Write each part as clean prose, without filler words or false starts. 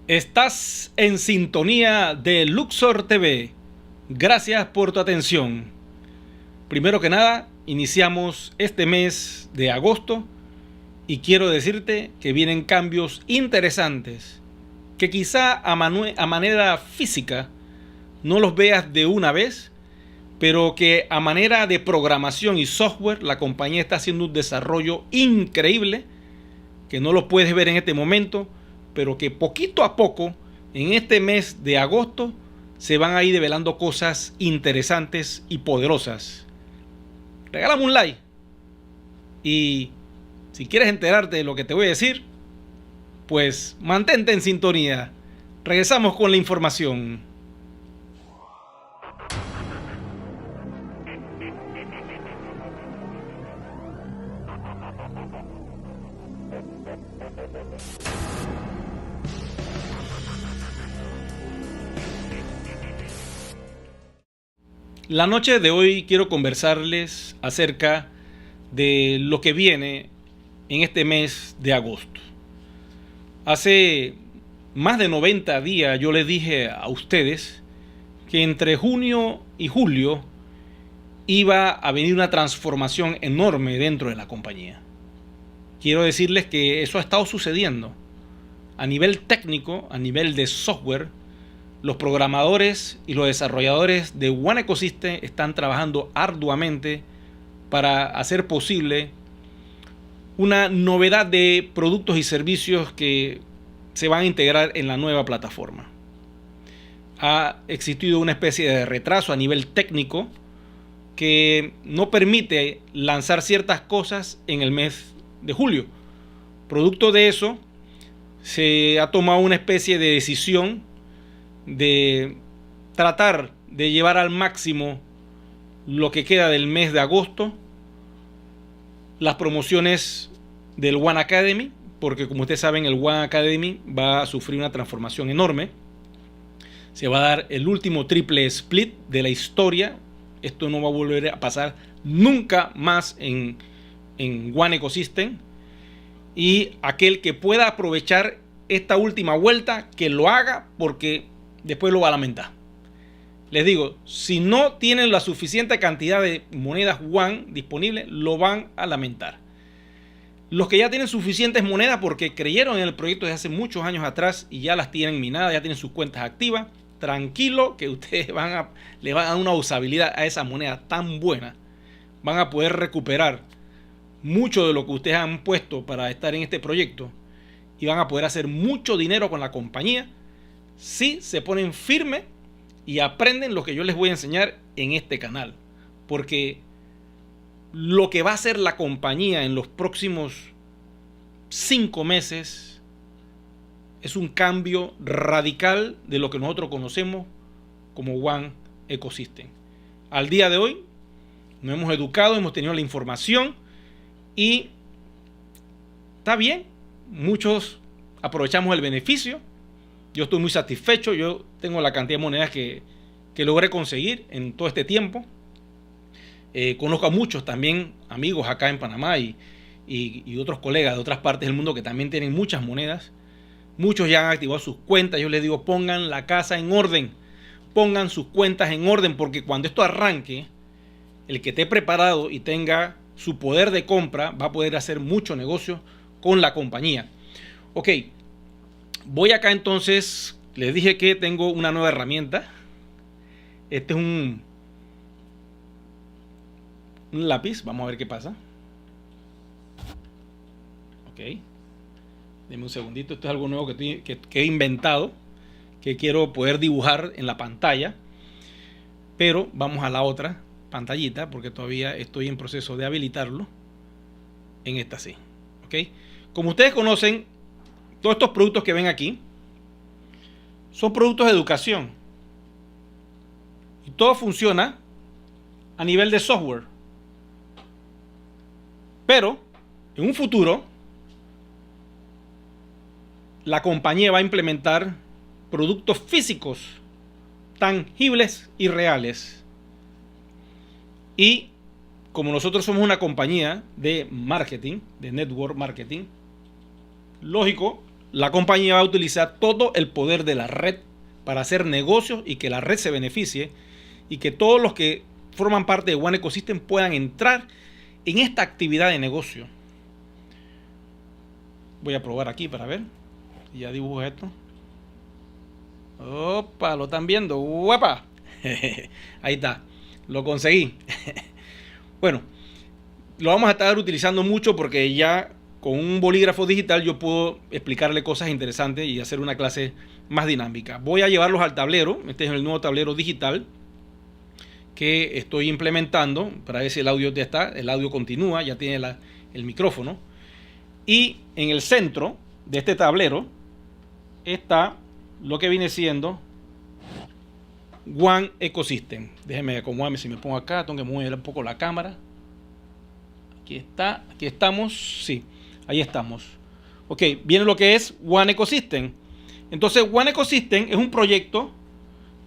Estás en sintonía de Luxor TV. Gracias por tu atención. Primero que nada, iniciamos este mes de agosto y quiero decirte que vienen cambios interesantes que quizá a manera física no los veas de una vez, pero que a manera de programación y software la compañía está haciendo un desarrollo increíble que no lo puedes ver en este momento, pero que poquito a poco en este mes de agosto se van a ir develando cosas interesantes y poderosas. Regálame un like y si quieres enterarte de lo que te voy a decir, pues mantente en sintonía. Regresamos con la información. La noche de hoy quiero conversarles acerca de lo que viene en este mes de agosto. Hace más de 90 días yo les dije a ustedes que entre junio y julio iba a venir una transformación enorme dentro de la compañía. Quiero decirles que eso ha estado sucediendo. A nivel técnico, a nivel de software, los programadores y los desarrolladores de One Ecosystem están trabajando arduamente para hacer posible una novedad de productos y servicios que se van a integrar en la nueva plataforma. Ha existido una especie de retraso a nivel técnico que no permite lanzar ciertas cosas en el mes de julio. Producto de eso, se ha tomado una especie de decisión de tratar de llevar al máximo lo que queda del mes de agosto, las promociones del One Academy, porque como ustedes saben, el One Academy va a sufrir una transformación enorme. Se va a dar el último triple split de la historia. Esto no va a volver a pasar nunca más en One Ecosystem. Y aquel que pueda aprovechar esta última vuelta, que lo haga, porque después lo va a lamentar. Les digo, si no tienen la suficiente cantidad de monedas One disponibles, lo van a lamentar. Los que ya tienen suficientes monedas porque creyeron en el proyecto desde hace muchos años atrás y ya las tienen minadas, ya tienen sus cuentas activas, tranquilo que ustedes le van a dar una usabilidad a esa moneda tan buena. Van a poder recuperar mucho de lo que ustedes han puesto para estar en este proyecto y van a poder hacer mucho dinero con la compañía si se ponen firmes y aprenden lo que yo les voy a enseñar en este canal. Porque lo que va a hacer la compañía en los próximos 5 meses es un cambio radical de lo que nosotros conocemos como One Ecosystem. Al día de hoy nos hemos educado, hemos tenido la información y está bien, muchos aprovechamos el beneficio. Yo estoy muy satisfecho, yo tengo la cantidad de monedas que logré conseguir en todo este tiempo. Conozco a muchos también amigos acá en Panamá y otros colegas de otras partes del mundo que también tienen muchas monedas. Muchos ya han activado sus cuentas. Yo les digo, pongan la casa en orden, pongan sus cuentas en orden, porque cuando esto arranque, el que esté preparado y tenga su poder de compra va a poder hacer mucho negocio con la compañía. Ok, voy acá entonces, les dije que tengo una nueva herramienta. Este es un lápiz, vamos a ver qué pasa. Ok, denme un segundito, esto es algo nuevo que he inventado, que quiero poder dibujar en la pantalla. Pero vamos a la otra pantallita, porque todavía estoy en proceso de habilitarlo. En esta sí, ok. Como ustedes conocen, todos estos productos que ven aquí son productos de educación. Y todo funciona a nivel de software. Pero en un futuro, la compañía va a implementar productos físicos, tangibles y reales. Y como nosotros somos una compañía de marketing, de network marketing, lógico, la compañía va a utilizar todo el poder de la red para hacer negocios y que la red se beneficie y que todos los que forman parte de One Ecosystem puedan entrar en esta actividad de negocio. Voy a probar aquí para ver. Ya dibujo esto. Opa, lo están viendo. ¡Guapa! Ahí está. Lo conseguí. Bueno, lo vamos a estar utilizando mucho porque ya con un bolígrafo digital yo puedo explicarle cosas interesantes y hacer una clase más dinámica. Voy a llevarlos al tablero. Este es el nuevo tablero digital que estoy implementando para ver si el audio ya está. El audio continúa, ya tiene el micrófono. Y en el centro de este tablero está lo que viene siendo One Ecosystem. Déjenme acomodarme, si me pongo acá, tengo que mover un poco la cámara. Aquí está, aquí estamos, sí, ahí estamos. Ok, viene lo que es One Ecosystem. Entonces, One Ecosystem es un proyecto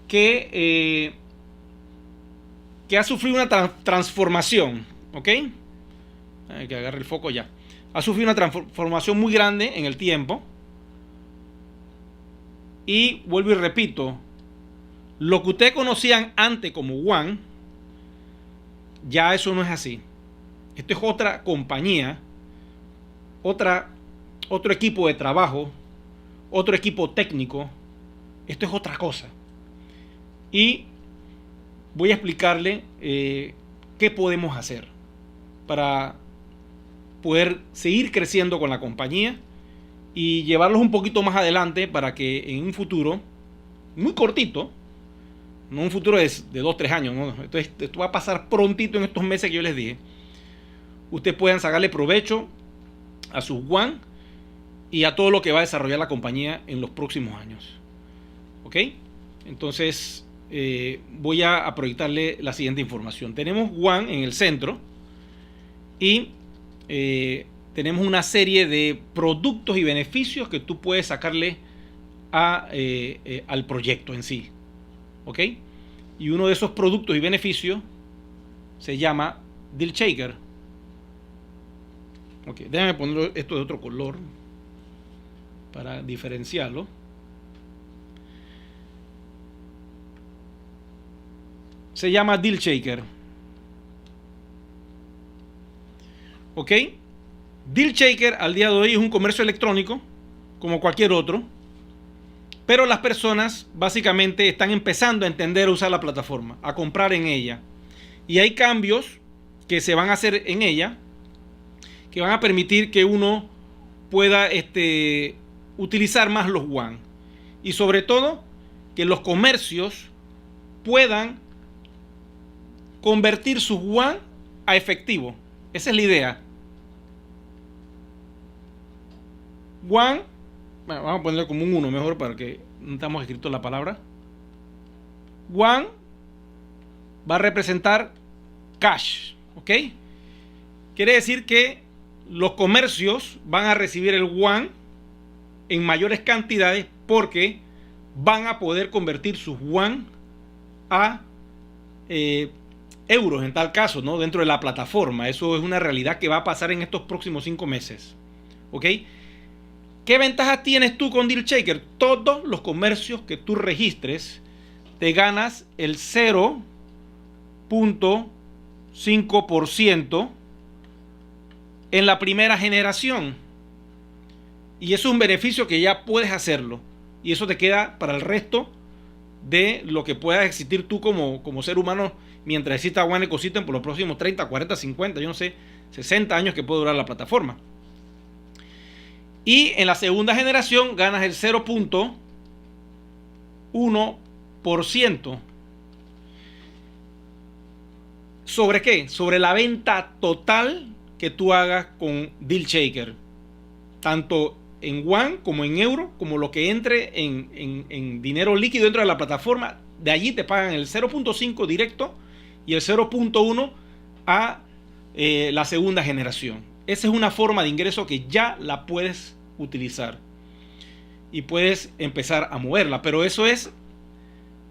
que ha sufrido una transformación, ¿ok? Hay que agarrar el foco ya. Ha sufrido una transformación muy grande en el tiempo. Y vuelvo y repito, lo que ustedes conocían antes como One, ya eso no es así. Esto es otra compañía, otro equipo de trabajo, otro equipo técnico. Esto es otra cosa. Y voy a explicarle qué podemos hacer para poder seguir creciendo con la compañía y llevarlos un poquito más adelante para que en un futuro muy cortito, no un futuro de 2-3 años, ¿no? Esto va a pasar prontito en estos meses que yo les dije, ustedes puedan sacarle provecho a sus One y a todo lo que va a desarrollar la compañía en los próximos años. ¿Ok? Entonces voy a proyectarle la siguiente información. Tenemos One en el centro y tenemos una serie de productos y beneficios que tú puedes sacarle al proyecto en sí. ¿Ok? Y uno de esos productos y beneficios se llama Deal Shaker. Ok, déjame poner esto de otro color para diferenciarlo. Se llama Deal Shaker. ¿Ok? Deal Shaker al día de hoy es un comercio electrónico como cualquier otro, pero las personas básicamente están empezando a entender a usar la plataforma, a comprar en ella. Y hay cambios que se van a hacer en ella que van a permitir que uno pueda utilizar más los One. Y sobre todo, que los comercios puedan convertir sus One a efectivo. Esa es la idea. One, bueno, vamos a ponerle como un 1 mejor para que no estamos escrito la palabra. One va a representar cash, ¿ok? Quiere decir que los comercios van a recibir el One en mayores cantidades porque van a poder convertir sus One a euros en tal caso, ¿no? Dentro de la plataforma. Eso es una realidad que va a pasar en estos próximos 5 meses, ¿ok? ¿Qué ventajas tienes tú con Deal Shaker? Todos los comercios que tú registres te ganas el 0.5% en la primera generación. Y eso es un beneficio que ya puedes hacerlo. Y eso te queda para el resto de lo que puedas existir tú como ser humano mientras exista One Ecosystem por los próximos 30, 40, 50, yo no sé, 60 años que puede durar la plataforma. Y en la segunda generación ganas el 0.1%. ¿Sobre qué? Sobre la venta total que tú hagas con Deal Shaker. Tanto en One como en euro, como lo que entre en dinero líquido dentro de la plataforma. De allí te pagan el 0.5 directo y el 0.1 a la segunda generación. Esa es una forma de ingreso que ya la puedes utilizar y puedes empezar a moverla, pero eso es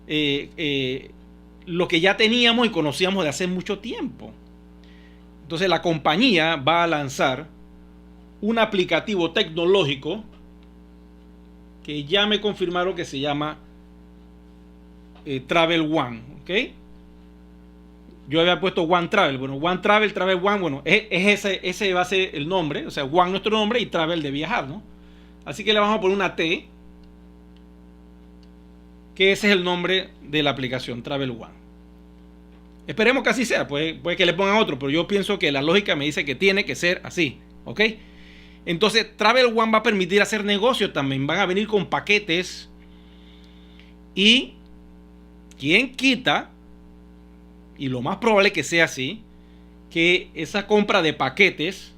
lo que ya teníamos y conocíamos de hace mucho tiempo. Entonces la compañía va a lanzar un aplicativo tecnológico que ya me confirmaron que se llama Travel One, ¿ok? Yo había puesto One Travel, bueno, One Travel, Travel One, bueno, ese va a ser el nombre, o sea, One nuestro nombre y Travel de viajar, ¿no? Así que le vamos a poner una T, que ese es el nombre de la aplicación, Travel One. Esperemos que así sea, puede que le pongan otro, pero yo pienso que la lógica me dice que tiene que ser así, ¿ok? Entonces, Travel One va a permitir hacer negocios también, van a venir con paquetes y quien quita, y lo más probable que sea así, que esa compra de paquetes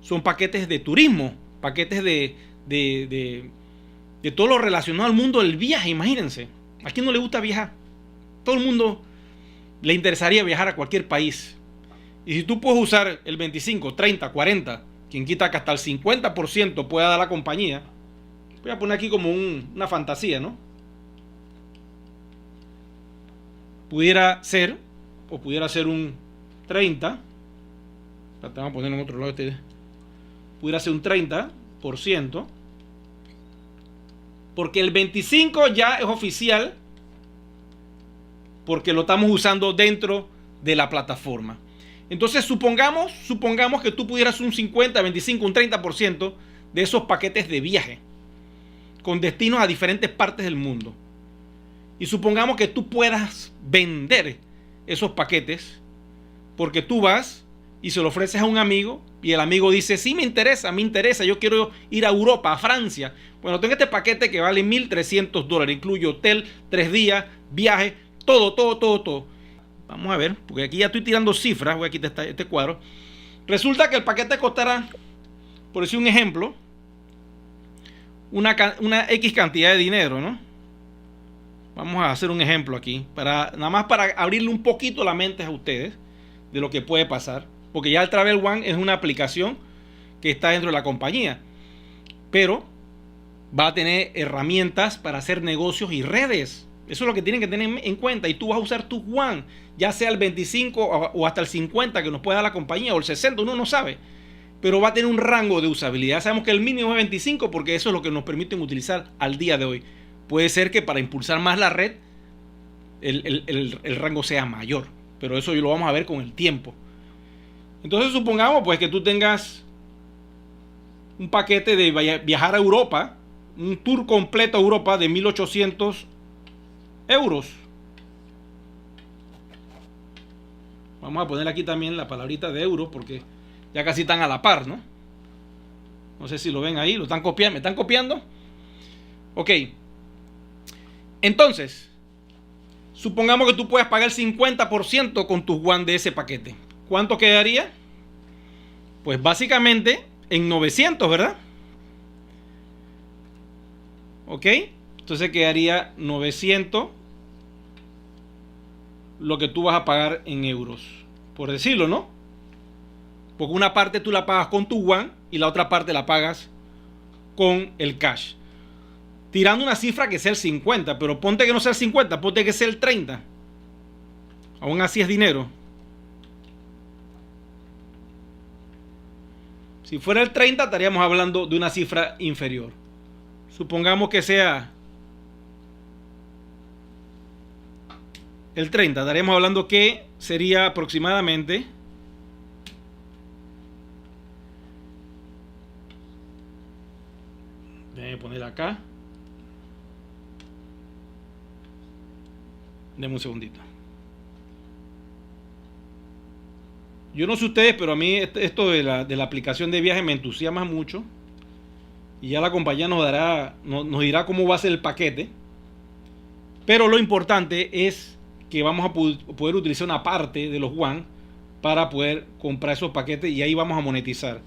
son paquetes de turismo, paquetes de todo lo relacionado al mundo del viaje. Imagínense, ¿a quién no le gusta viajar? Todo el mundo le interesaría viajar a cualquier país. Y si tú puedes usar el 25, 30, 40, quien quita que hasta el 50% pueda dar la compañía, voy a poner aquí como una fantasía, ¿no? Pudiera ser, o pudiera ser un 30, vamos a poner en otro lado pudiera ser un 30%, porque el 25 ya es oficial, porque lo estamos usando dentro de la plataforma. Entonces supongamos que tú pudieras un 50, 25, un 30% de esos paquetes de viaje con destinos a diferentes partes del mundo. Y supongamos que tú puedas vender esos paquetes porque tú vas y se lo ofreces a un amigo y el amigo dice, sí, me interesa, yo quiero ir a Europa, a Francia. Bueno, tengo este paquete que vale $1,300, incluye hotel, 3 días, viaje, todo. Vamos a ver, porque aquí ya estoy tirando cifras, voy a quitar este cuadro. Resulta que el paquete costará, por decir un ejemplo, una X cantidad de dinero, ¿no? Vamos a hacer un ejemplo aquí, nada más para abrirle un poquito la mente a ustedes de lo que puede pasar, porque ya el Travel One es una aplicación que está dentro de la compañía, pero va a tener herramientas para hacer negocios y redes. Eso es lo que tienen que tener en cuenta. Y tú vas a usar tu One, ya sea el 25 o hasta el 50 que nos puede dar la compañía, o el 60, uno no sabe, pero va a tener un rango de usabilidad. Sabemos que el mínimo es 25 porque eso es lo que nos permiten utilizar al día de hoy. Puede ser que para impulsar más la red el rango sea mayor, pero eso lo vamos a ver con el tiempo. Entonces supongamos pues que tú tengas un paquete de viajar a Europa, un tour completo a Europa de 1,800 euros. Vamos a poner aquí también la palabrita de euros porque ya casi están a la par, ¿no? No sé si lo ven ahí, lo están copiando, ¿me están copiando? Ok. Entonces, supongamos que tú puedes pagar el 50% con tus One de ese paquete. ¿Cuánto quedaría? Pues básicamente en 900, ¿verdad? Ok. Entonces quedaría 900 lo que tú vas a pagar en euros, por decirlo, ¿no? Porque una parte tú la pagas con tu One y la otra parte la pagas con el cash. Tirando una cifra que sea el 50, pero ponte que no sea el 50, ponte que sea el 30. Aún así es dinero. Si fuera el 30 estaríamos hablando de una cifra inferior. Supongamos que sea el 30, estaríamos hablando que sería aproximadamente déjenme poner acá. Deme un segundito. Yo no sé ustedes, pero a mí esto de la aplicación de viaje me entusiasma mucho. Y ya la compañía nos dirá cómo va a ser el paquete. Pero lo importante es que vamos a poder utilizar una parte de los One para poder comprar esos paquetes y ahí vamos a monetizar.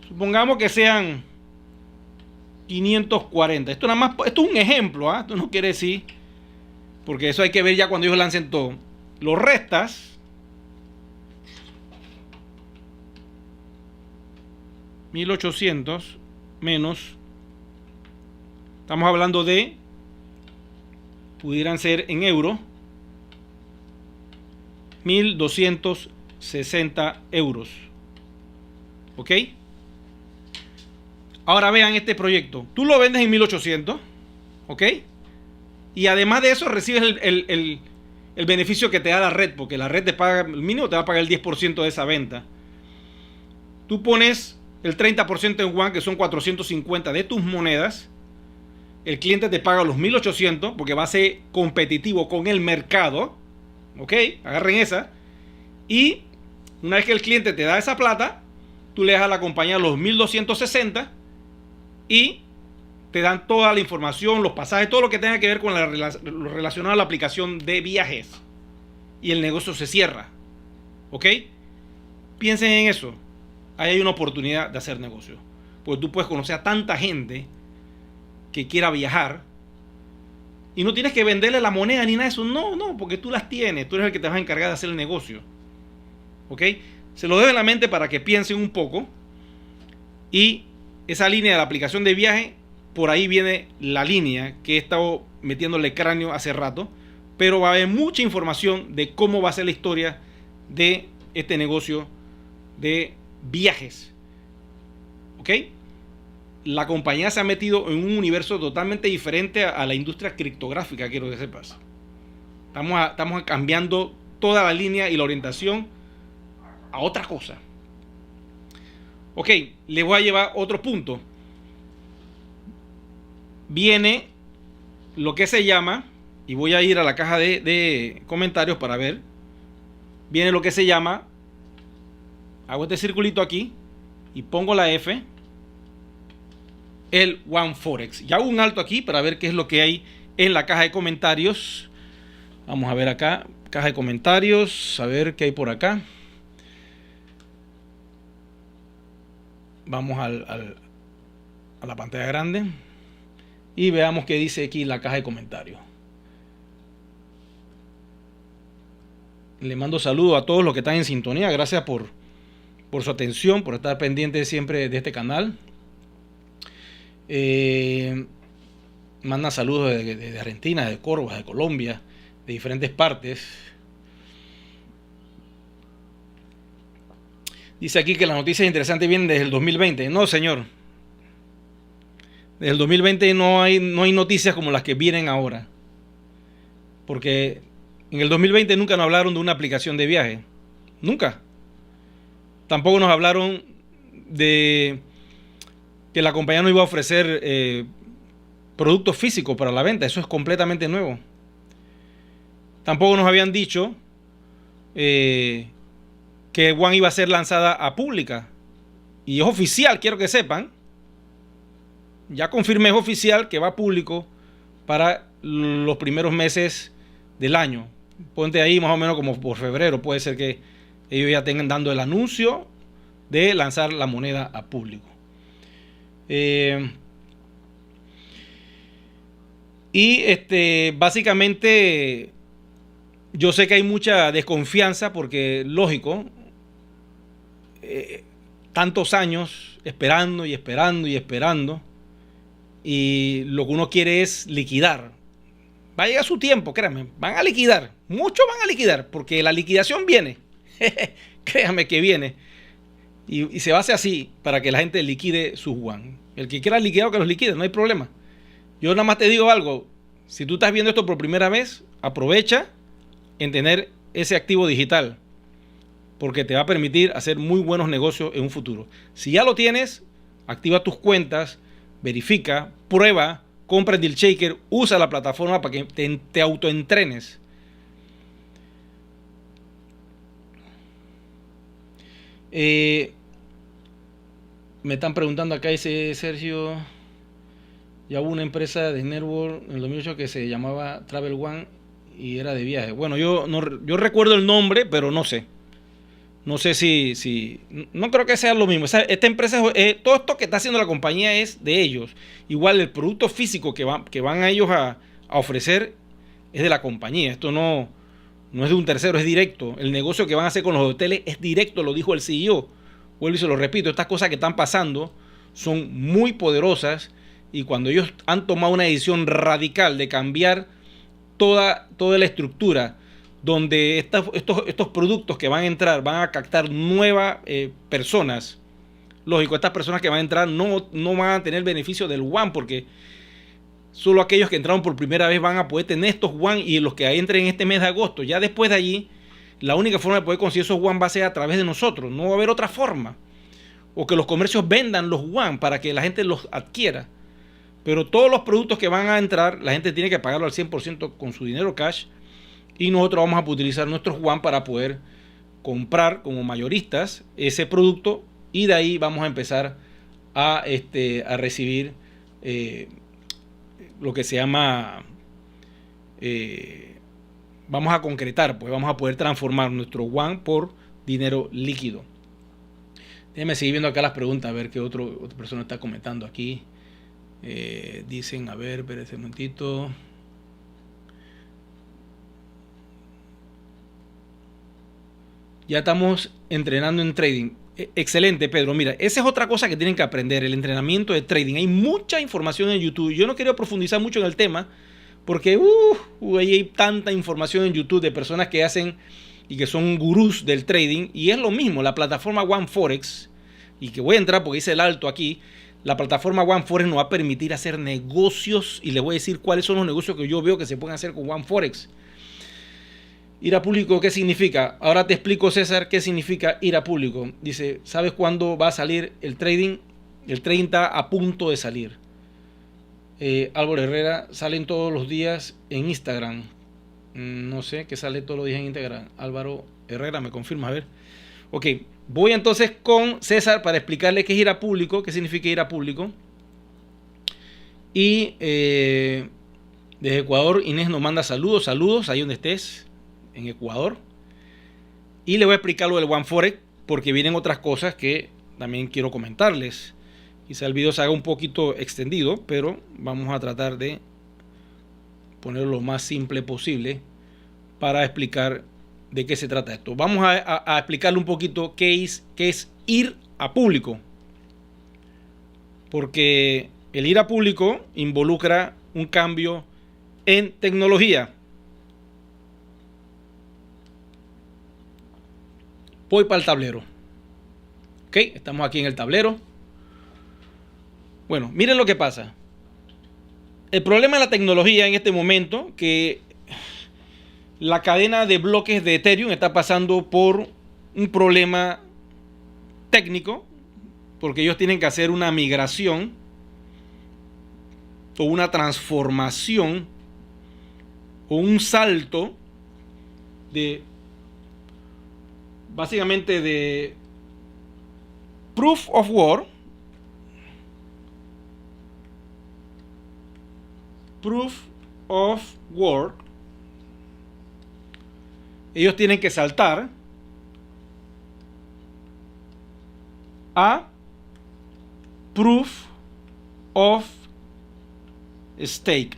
Supongamos que sean 540. Esto nada más, esto es un ejemplo, ¿eh? Esto no quiere decir, porque eso hay que ver ya cuando ellos lancen todo. Lo restas 1,800 menos, estamos hablando de, pudieran ser en euros, 1,260 euros. ¿Ok? Ahora vean este proyecto. Tú lo vendes en 1800, ¿ok? Y además de eso recibes el beneficio que te da la red, porque la red te paga, el mínimo te va a pagar el 10% de esa venta. Tú pones el 30% en One, que son 450 de tus monedas. El cliente te paga los 1800 porque va a ser competitivo con el mercado. ¿Ok? Agarren esa. Y una vez que el cliente te da esa plata, tú le das a la compañía los 1260 y te dan toda la información, los pasajes, todo lo que tenga que ver con lo relacionado a la aplicación de viajes. Y el negocio se cierra. ¿Ok? Piensen en eso. Ahí hay una oportunidad de hacer negocio. Porque tú puedes conocer a tanta gente que quiera viajar y no tienes que venderle la moneda ni nada de eso. No, porque tú las tienes. Tú eres el que te vas a encargar de hacer el negocio. ¿Ok? Se lo dejo en la mente para que piensen un poco. Y esa línea de la aplicación de viaje, por ahí viene la línea que he estado metiéndole cráneo hace rato. Pero va a haber mucha información de cómo va a ser la historia de este negocio de viajes. ¿Ok? La compañía se ha metido en un universo totalmente diferente a la industria criptográfica, quiero que sepas. Estamos cambiando toda la línea y la orientación a otra cosa. Ok, le voy a llevar otro punto. Viene lo que se llama, y voy a ir a la caja de comentarios para ver. Viene lo que se llama, hago este circulito aquí y pongo la F, el One Forex. Y hago un alto aquí para ver qué es lo que hay en la caja de comentarios. Vamos a ver acá, caja de comentarios, a ver qué hay por acá. Vamos a la pantalla grande y veamos qué dice aquí la caja de comentarios. Le mando saludos a todos los que están en sintonía. Gracias por su atención, por estar pendiente siempre de este canal. Manda saludos de Argentina, de Córdoba, de Colombia, de diferentes partes. Dice aquí que las noticias interesantes vienen desde el 2020. No, señor. Desde el 2020 no hay noticias como las que vienen ahora. Porque en el 2020 nunca nos hablaron de una aplicación de viaje. Nunca. Tampoco nos hablaron de que la compañía no iba a ofrecer productos físicos para la venta. Eso es completamente nuevo. Tampoco nos habían dicho que One iba a ser lanzada a pública. Y es oficial, quiero que sepan. Ya confirmé, es oficial que va a público para los primeros meses del año. Ponte ahí más o menos como por febrero. Puede ser que ellos ya tengan dando el anuncio de lanzar la moneda a público. Básicamente yo sé que hay mucha desconfianza porque lógico, tantos años esperando y esperando y esperando, y lo que uno quiere es liquidar. Va a llegar su tiempo, créanme, van a liquidar, muchos van a liquidar porque la liquidación viene. Créanme que viene. Y se hace así para que la gente liquide sus One. El que quiera liquidar, que los liquide, no hay problema. Yo nada más te digo algo. Si tú estás viendo esto por primera vez, aprovecha en tener ese activo digital, porque te va a permitir hacer muy buenos negocios en un futuro. Si ya lo tienes, activa tus cuentas, verifica, prueba, compra el deal shaker, usa la plataforma para que te autoentrenes. Me están preguntando acá, dice Sergio, ya hubo una empresa de network en el 2008 que se llamaba Travel One y era de viaje. Bueno, yo recuerdo el nombre, pero no sé. No sé si no creo que sea lo mismo. Esta empresa, todo esto que está haciendo la compañía es de ellos. Igual el producto físico que van a ellos a ofrecer es de la compañía. Esto no es de un tercero, es directo. El negocio que van a hacer con los hoteles es directo, lo dijo el CEO. Vuelvo y se lo repito, estas cosas que están pasando son muy poderosas, y cuando ellos han tomado una decisión radical de cambiar toda la estructura, donde estos productos que van a entrar van a captar nuevas personas, lógico, estas personas que van a entrar no van a tener beneficio del yuan, porque solo aquellos que entraron por primera vez van a poder tener estos yuan, y los que entren en este mes de agosto. Ya después de allí, la única forma de poder conseguir esos yuan va a ser a través de nosotros. No va a haber otra forma. O que los comercios vendan los yuan para que la gente los adquiera. Pero todos los productos que van a entrar, la gente tiene que pagarlo al 100% con su dinero cash. Y nosotros vamos a utilizar nuestros yuan para poder comprar como mayoristas ese producto. Y de ahí vamos a empezar a recibir lo que se llama... vamos a concretar, pues vamos a poder transformar nuestro yuan por dinero líquido. Déjenme seguir viendo acá las preguntas, a ver qué otra persona está comentando aquí. Dicen, a ver, espérense un momentito. Ya estamos entrenando en trading. Excelente, Pedro. Mira, esa es otra cosa que tienen que aprender, el entrenamiento de trading. Hay mucha información en YouTube. Yo no quiero profundizar mucho en el tema, porque ahí hay tanta información en YouTube de personas que hacen y que son gurús del trading. Y es lo mismo, la plataforma OneForex, y que voy a entrar porque hice el alto aquí. La plataforma OneForex nos va a permitir hacer negocios, y les voy a decir cuáles son los negocios que yo veo que se pueden hacer con OneForex. Ir a público, ¿qué significa? Ahora te explico, César, qué significa ir a público. Dice, ¿sabes cuándo va a salir el trading? El 30 a punto de salir. Álvaro Herrera, salen todos los días en Instagram. No sé, que sale todos los días en Instagram. Álvaro Herrera, ¿me confirma? A ver. Ok, voy entonces con César para explicarle qué es ir a público, qué significa ir a público. Y desde Ecuador, Inés nos manda saludos, ahí donde estés, en Ecuador. Y le voy a explicar lo del OneForex, porque vienen otras cosas que también quiero comentarles. Quizá el video se haga un poquito extendido, pero vamos a tratar de ponerlo lo más simple posible para explicar de qué se trata esto. Vamos a explicarle un poquito qué es ir a público. Porque el ir a público involucra un cambio en tecnología. Voy para el tablero. Ok, estamos aquí en el tablero. Bueno, miren lo que pasa. El problema de la tecnología en este momento, que la cadena de bloques de Ethereum está pasando por un problema técnico, porque ellos tienen que hacer una migración o una transformación o un salto de básicamente de Proof of Work ellos tienen que saltar a Proof of Stake.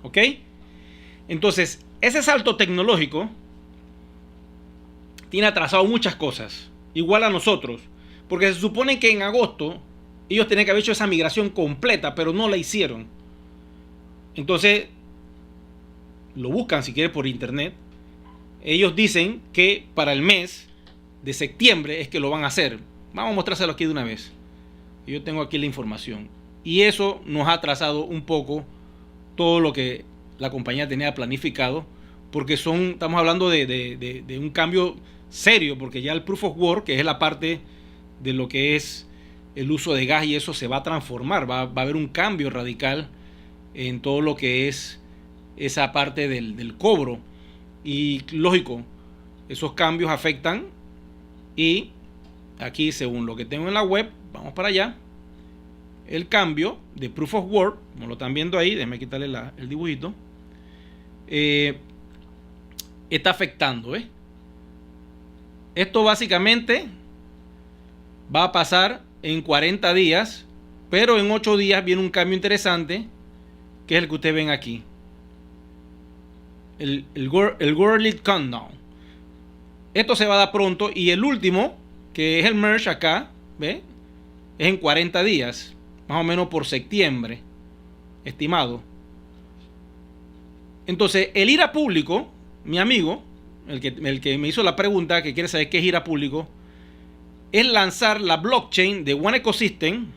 ¿Ok? Entonces, ese salto tecnológico tiene atrasado muchas cosas, igual a nosotros, porque se supone que en agosto ellos tenían que haber hecho esa migración completa, pero no la hicieron. Entonces, lo buscan si quieres por internet. Ellos dicen que para el mes de septiembre es que lo van a hacer. Vamos a mostrárselo aquí de una vez. Yo tengo aquí la información. Y eso nos ha atrasado un poco todo lo que la compañía tenía planificado, porque estamos hablando de un cambio serio, porque ya el Proof of Work, que es la parte de lo que es el uso de gas, y eso se va a transformar, va a haber un cambio radical en todo lo que es esa parte del cobro. Y lógico, esos cambios afectan, y aquí, según lo que tengo en la web, vamos para allá, el cambio de Proof of Work, como lo están viendo ahí, déjenme quitarle el dibujito, está afectando, ¿eh? Esto básicamente va a pasar en 40 días, pero en 8 días viene un cambio interesante, que es el que ustedes ven aquí. El Worldly Countdown. Esto se va a dar pronto, y el último, que es el merge acá, ¿ve? Es en 40 días, más o menos por septiembre, estimado. Entonces, el ir a público, mi amigo, el que me hizo la pregunta, que quiere saber qué es ir a público, es lanzar la blockchain de One Ecosystem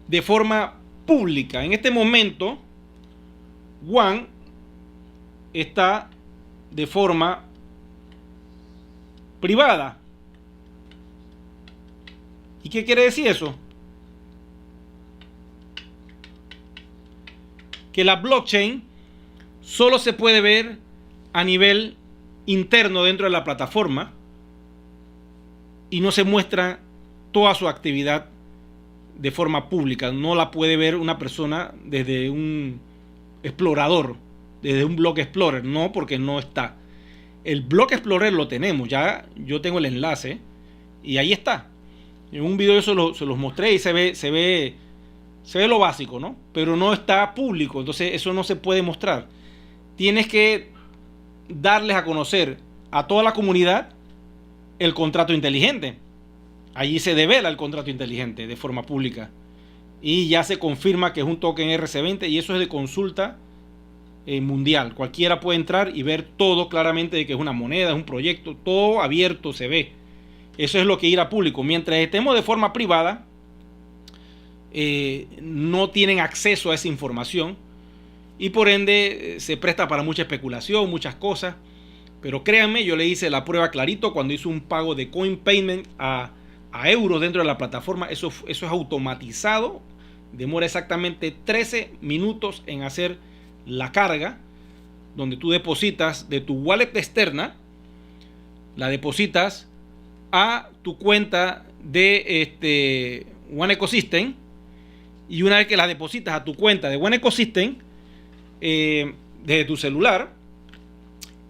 de forma pública. En este momento, One está de forma privada. ¿Y qué quiere decir eso? Que la blockchain solo se puede ver a nivel interno dentro de la plataforma y no se muestra toda su actividad de forma pública. No la puede ver una persona desde un explorador, desde un Block Explorer, no, porque no está. El Block Explorer lo tenemos, ya yo tengo el enlace y ahí está. En un video se los mostré y se ve lo básico, ¿no? Pero no está público, entonces eso no se puede mostrar. Tienes que darles a conocer a toda la comunidad el contrato inteligente. Allí se devela el contrato inteligente de forma pública y ya se confirma que es un token RC20 y eso es de consulta mundial. Cualquiera puede entrar y ver todo claramente de que es una moneda, es un proyecto, todo abierto se ve. Eso es lo que ir a público. Mientras estemos de forma privada, no tienen acceso a esa información y por ende se presta para mucha especulación, muchas cosas. Pero créanme, yo le hice la prueba clarito cuando hice un pago de coin payment a euros dentro de la plataforma. Eso es automatizado, demora exactamente 13 minutos en hacer la carga, donde tú depositas de tu wallet externa, la depositas a tu cuenta de One Ecosystem, y una vez que la depositas a tu cuenta de One Ecosystem desde tu celular,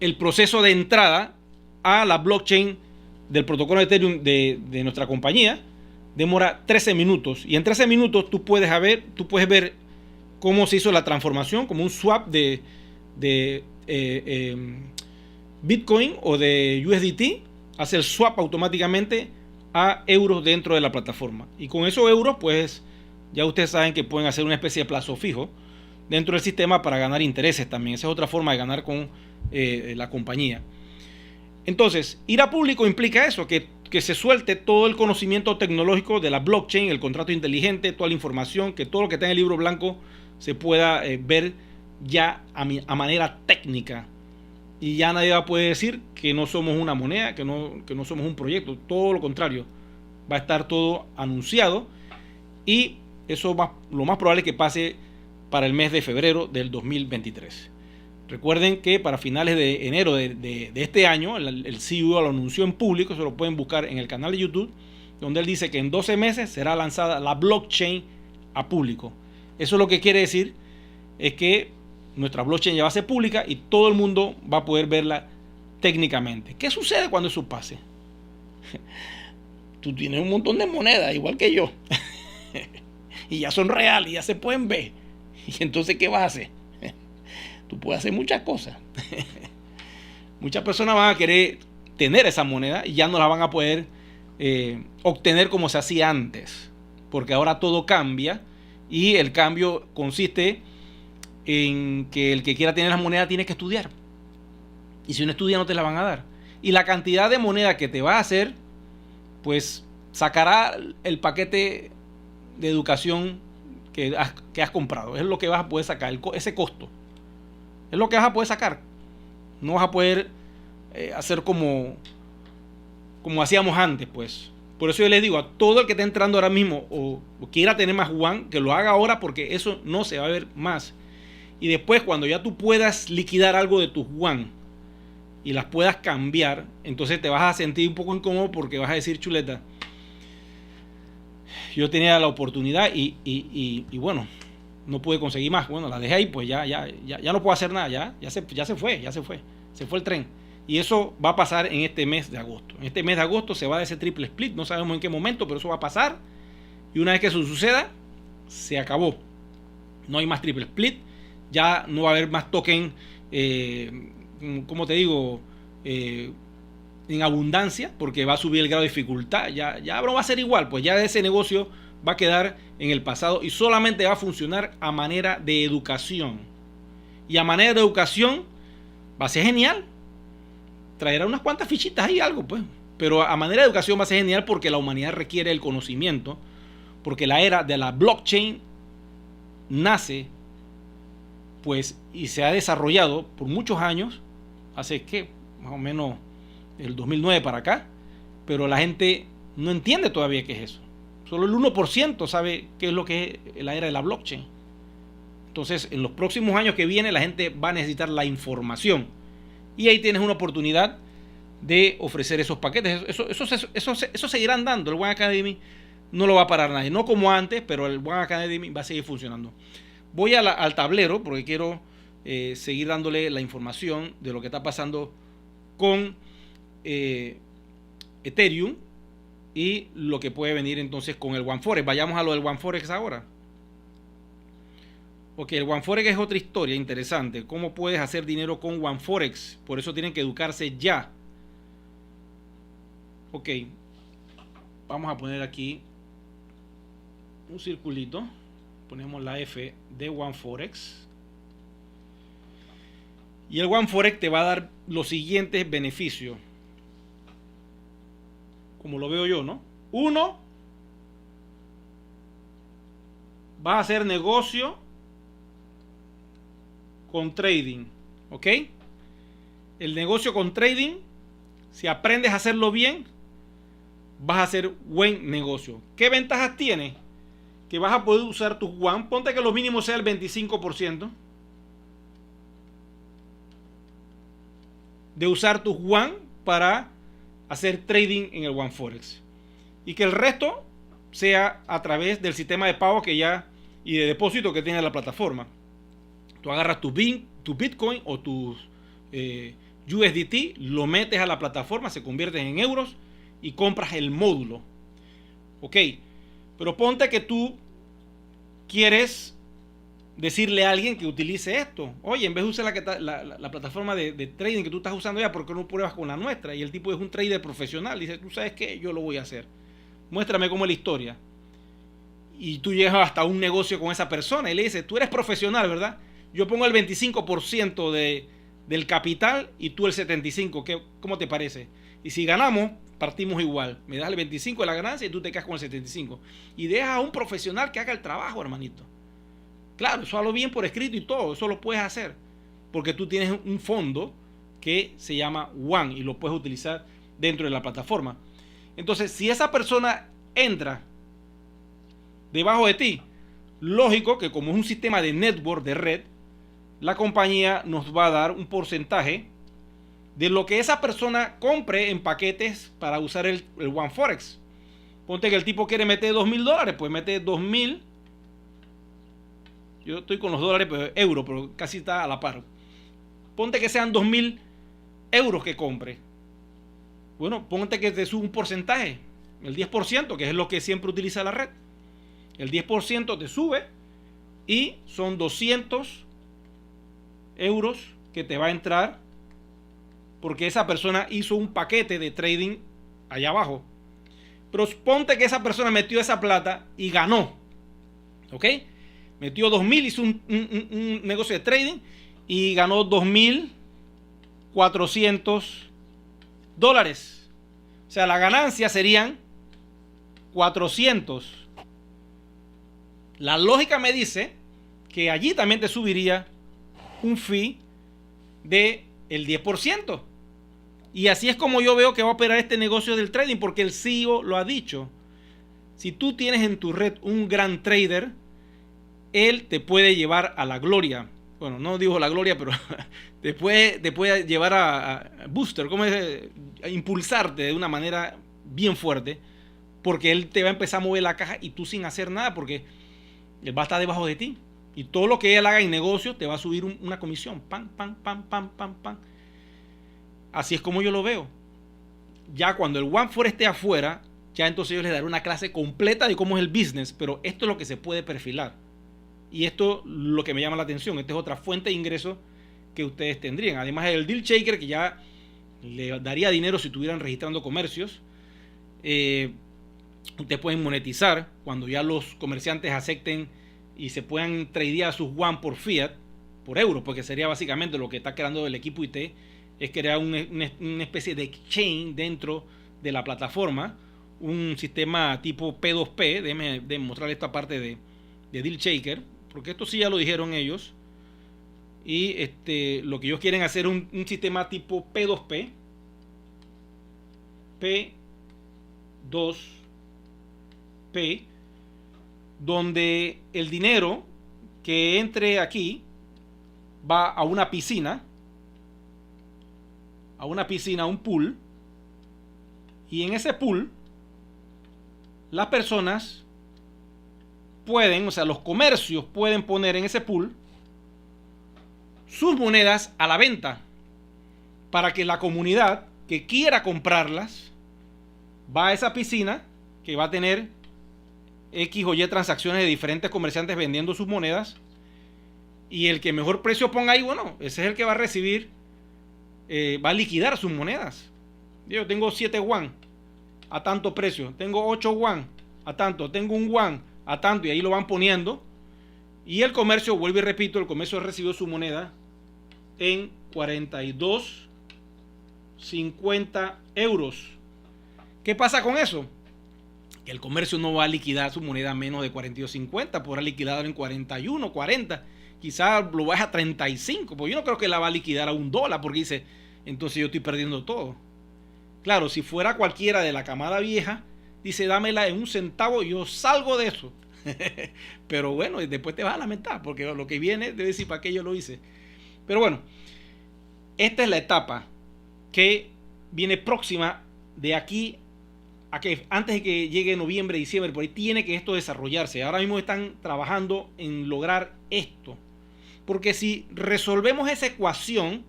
el proceso de entrada a la blockchain del protocolo de Ethereum de nuestra compañía demora 13 minutos, y en 13 minutos tú puedes ver cómo se hizo la transformación, como un swap de Bitcoin o de USDT, hace el swap automáticamente a euros dentro de la plataforma. Y con esos euros, pues ya ustedes saben que pueden hacer una especie de plazo fijo dentro del sistema para ganar intereses también. Esa es otra forma de ganar con la compañía. Entonces, ir a público implica eso, que se suelte todo el conocimiento tecnológico de la blockchain, el contrato inteligente, toda la información, que todo lo que está en el libro blanco se pueda ver ya a manera técnica. Y ya nadie va a poder decir que no somos una moneda, que no somos un proyecto. Todo lo contrario, va a estar todo anunciado y eso lo más probable es que pase para el mes de febrero del 2023. Recuerden que para finales de enero de este año, el CEO lo anunció en público, se lo pueden buscar en el canal de YouTube, donde él dice que en 12 meses será lanzada la blockchain a público. Eso lo que quiere decir es que nuestra blockchain ya va a ser pública y todo el mundo va a poder verla técnicamente. ¿Qué sucede cuando eso pase? Tú tienes un montón de monedas, igual que yo, y ya son reales, ya se pueden ver. ¿Y entonces qué vas a hacer? Tú puedes hacer muchas cosas. Muchas personas van a querer tener esa moneda y ya no la van a poder obtener como se hacía antes, porque ahora todo cambia y el cambio consiste en que el que quiera tener las monedas tiene que estudiar, y si no estudia no te la van a dar, y la cantidad de moneda que te va a hacer pues sacará el paquete de educación que has comprado. Es lo que vas a poder sacar, ese costo es lo que vas a poder sacar. No vas a poder hacer como hacíamos antes, pues. Por eso yo les digo a todo el que esté entrando ahora mismo o quiera tener más One, que lo haga ahora, porque eso no se va a ver más. Y después, cuando ya tú puedas liquidar algo de tus One y las puedas cambiar, entonces te vas a sentir un poco incómodo, porque vas a decir, chuleta, yo tenía la oportunidad y bueno, no pude conseguir más. Bueno, la dejé ahí, pues ya no puedo hacer nada, ya se fue el tren. Y eso va a pasar en este mes de agosto. En este mes de agosto se va a dar ese triple split, no sabemos en qué momento, pero eso va a pasar. Y una vez que eso suceda, se acabó. No hay más triple split, ya no va a haber más token, como te digo, en abundancia, porque va a subir el grado de dificultad. Ya no va a ser igual, pues ya ese negocio va a quedar en el pasado y solamente va a funcionar a manera de educación. Y a manera de educación Va a ser genial. Traerá unas cuantas fichitas y algo, pues. Pero a manera de educación va a ser genial porque la humanidad requiere el conocimiento. Porque la era de la blockchain nace, pues, y se ha desarrollado por muchos años. Hace que más o menos el 2009 para acá. Pero la gente no entiende todavía qué es eso. Solo el 1% sabe qué es lo que es la era de la blockchain. Entonces, en los próximos años que vienen, la gente va a necesitar la información. Y ahí tienes una oportunidad de ofrecer esos paquetes. Eso seguirán dando. El One Academy no lo va a parar nadie. No como antes, pero el One Academy va a seguir funcionando. Voy al tablero porque quiero seguir dándole la información de lo que está pasando con Ethereum y lo que puede venir entonces con el OneForex. Vayamos a lo del OneForex ahora. Ok, el OneForex es otra historia interesante. ¿Cómo puedes hacer dinero con OneForex? Por eso tienen que educarse ya. Ok, vamos a poner aquí un circulito. Ponemos la F de OneForex. Y el OneForex te va a dar los siguientes beneficios. Como lo veo yo, ¿no? Uno, vas a hacer negocio con trading, ¿ok? El negocio con trading, si aprendes a hacerlo bien, vas a hacer buen negocio. ¿Qué ventajas tiene? Que vas a poder usar tus One, ponte que lo mínimo sea el 25% de usar tus One para hacer trading en el OneForex. Y que el resto sea a través del sistema de pago que ya y de depósito que tiene la plataforma. Tú agarras tu Bitcoin o tus USDT, lo metes a la plataforma, se convierten en euros y compras el módulo. Ok, pero ponte que tú quieres decirle a alguien que utilice esto. Oye, en vez de usar la plataforma de trading que tú estás usando ya, ¿por qué no pruebas con la nuestra? Y el tipo es un trader profesional. Dice, ¿tú sabes qué? Yo lo voy a hacer. Muéstrame cómo es la historia. Y tú llegas hasta un negocio con esa persona y le dices, tú eres profesional, ¿verdad? Yo pongo el 25% del capital y tú el 75%. ¿Cómo te parece? Y si ganamos, partimos igual. Me das el 25% de la ganancia y tú te quedas con el 75%. Y dejas a un profesional que haga el trabajo, hermanito. Claro, eso hazlo bien por escrito y todo. Eso lo puedes hacer. Porque tú tienes un fondo que se llama One y lo puedes utilizar dentro de la plataforma. Entonces, si esa persona entra debajo de ti, lógico que como es un sistema de network, de red, la compañía nos va a dar un porcentaje de lo que esa persona compre en paquetes para usar el OneForex. Ponte que el tipo quiere meter $2,000, pues mete 2,000. Yo estoy con los dólares, pero euros, pero casi está a la par. Ponte que sean 2,000 euros que compre. Bueno, ponte que te sube un porcentaje, el 10%, que es lo que siempre utiliza la red. El 10% te sube y son 200 euros que te va a entrar porque esa persona hizo un paquete de trading allá abajo. Pero ponte que esa persona metió esa plata y ganó. ¿Ok? Metió 2,000, hizo un negocio de trading y ganó $2,400. O sea, la ganancia serían 400. La lógica me dice que allí también te subiría un fee del 10%. Y así es como yo veo que va a operar este negocio del trading, porque el CEO lo ha dicho. Si tú tienes en tu red un gran trader, él te puede llevar a la gloria. Bueno, no digo la gloria, pero te puede llevar a booster, ¿cómo es? A impulsarte de una manera bien fuerte, porque él te va a empezar a mover la caja y tú sin hacer nada, porque él va a estar debajo de ti. Y todo lo que él haga en negocio te va a subir una comisión. Pam, pam, pam, pam, pam, pam. Así es como yo lo veo. Ya cuando el OneForex esté afuera, ya entonces yo les daré una clase completa de cómo es el business, pero esto es lo que se puede perfilar. Y esto es lo que me llama la atención. Esta es otra fuente de ingresos que ustedes tendrían. Además del Deal Shaker, que ya le daría dinero si estuvieran registrando comercios. Ustedes pueden monetizar cuando ya los comerciantes acepten y se puedan tradear sus One por fiat. por euro, porque sería básicamente lo que está creando el equipo IT, es crear una especie de exchange dentro de la plataforma, un sistema tipo P2P. Déjenme mostrar esta parte de Deal Shaker, porque esto sí ya lo dijeron ellos. Y lo que ellos quieren hacer es un sistema tipo P2P, P2P, donde el dinero que entre aquí va a una piscina, a un pool, y en ese pool las personas pueden, o sea, los comercios pueden poner en ese pool sus monedas a la venta para que la comunidad que quiera comprarlas va a esa piscina que va a tener X o Y transacciones de diferentes comerciantes vendiendo sus monedas, y el que mejor precio ponga ahí, bueno, ese es el que va a recibir, va a liquidar sus monedas. Yo tengo 7 yuan a tanto precio, tengo 8 yuan a tanto, tengo un yuan a tanto, y ahí lo van poniendo, y el comercio, vuelvo y repito, el comercio recibió su moneda en 42.50 euros. ¿Qué pasa con eso? Que el comercio no va a liquidar su moneda menos de 42.50, podrá liquidar en 41, 40, quizás lo baja a 35, pues yo no creo que la va a liquidar a $1, porque dice, entonces yo estoy perdiendo todo. Claro, si fuera cualquiera de la camada vieja, dice, dámela en 1 centavo y yo salgo de eso. Pero bueno, después te vas a lamentar, porque lo que viene debe decir para qué yo lo hice. Pero bueno, esta es la etapa que viene próxima de aquí a que antes de que llegue noviembre, diciembre, por ahí tiene que esto desarrollarse. Ahora mismo están trabajando en lograr esto. Porque si resolvemos esa ecuación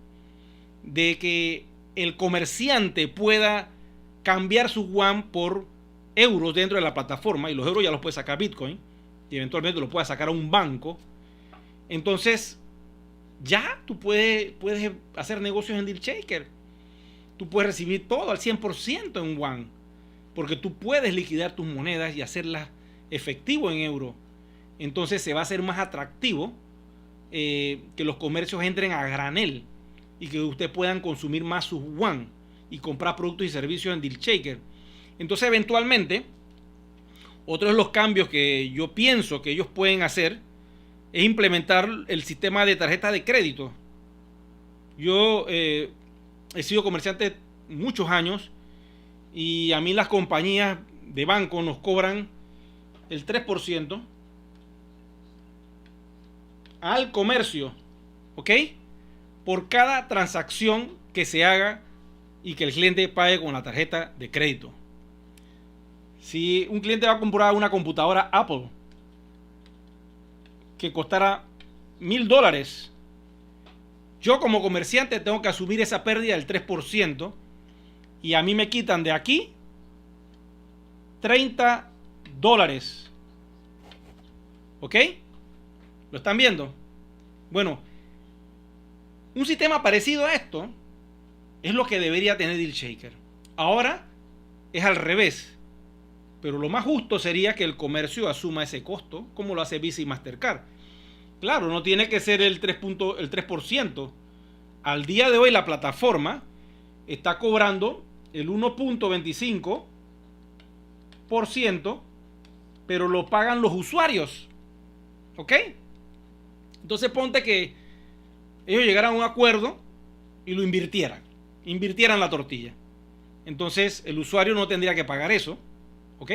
de que el comerciante pueda cambiar su yuan por euros dentro de la plataforma, y los euros ya los puede sacar Bitcoin, y eventualmente los puede sacar a un banco, entonces ya tú puedes hacer negocios en Deal Shaker. Tú puedes recibir todo al 100% en yuan, porque tú puedes liquidar tus monedas y hacerlas efectivo en euro. Entonces se va a hacer más atractivo que los comercios entren a granel y que ustedes puedan consumir más sus yuan y comprar productos y servicios en Deal Shaker. Entonces eventualmente, otro de los cambios que yo pienso que ellos pueden hacer es implementar el sistema de tarjeta de crédito. Yo he sido comerciante muchos años, y a mí las compañías de banco nos cobran el 3% al comercio, ¿ok? Por cada transacción que se haga y que el cliente pague con la tarjeta de crédito. Si un cliente va a comprar una computadora Apple que costará $1,000, yo como comerciante tengo que asumir esa pérdida del 3%, y a mí me quitan de aquí $30. ¿Ok? ¿Lo están viendo? Bueno, un sistema parecido a esto es lo que debería tener Deal Shaker. Ahora es al revés, pero lo más justo sería que el comercio asuma ese costo, como lo hace Visa y Mastercard. Claro, no tiene que ser el 3%. Al día de hoy la plataforma está cobrando el 1.25%, pero lo pagan los usuarios. ¿Ok? Entonces ponte que ellos llegaran a un acuerdo y lo invirtieran la tortilla. Entonces el usuario no tendría que pagar eso. ¿Ok?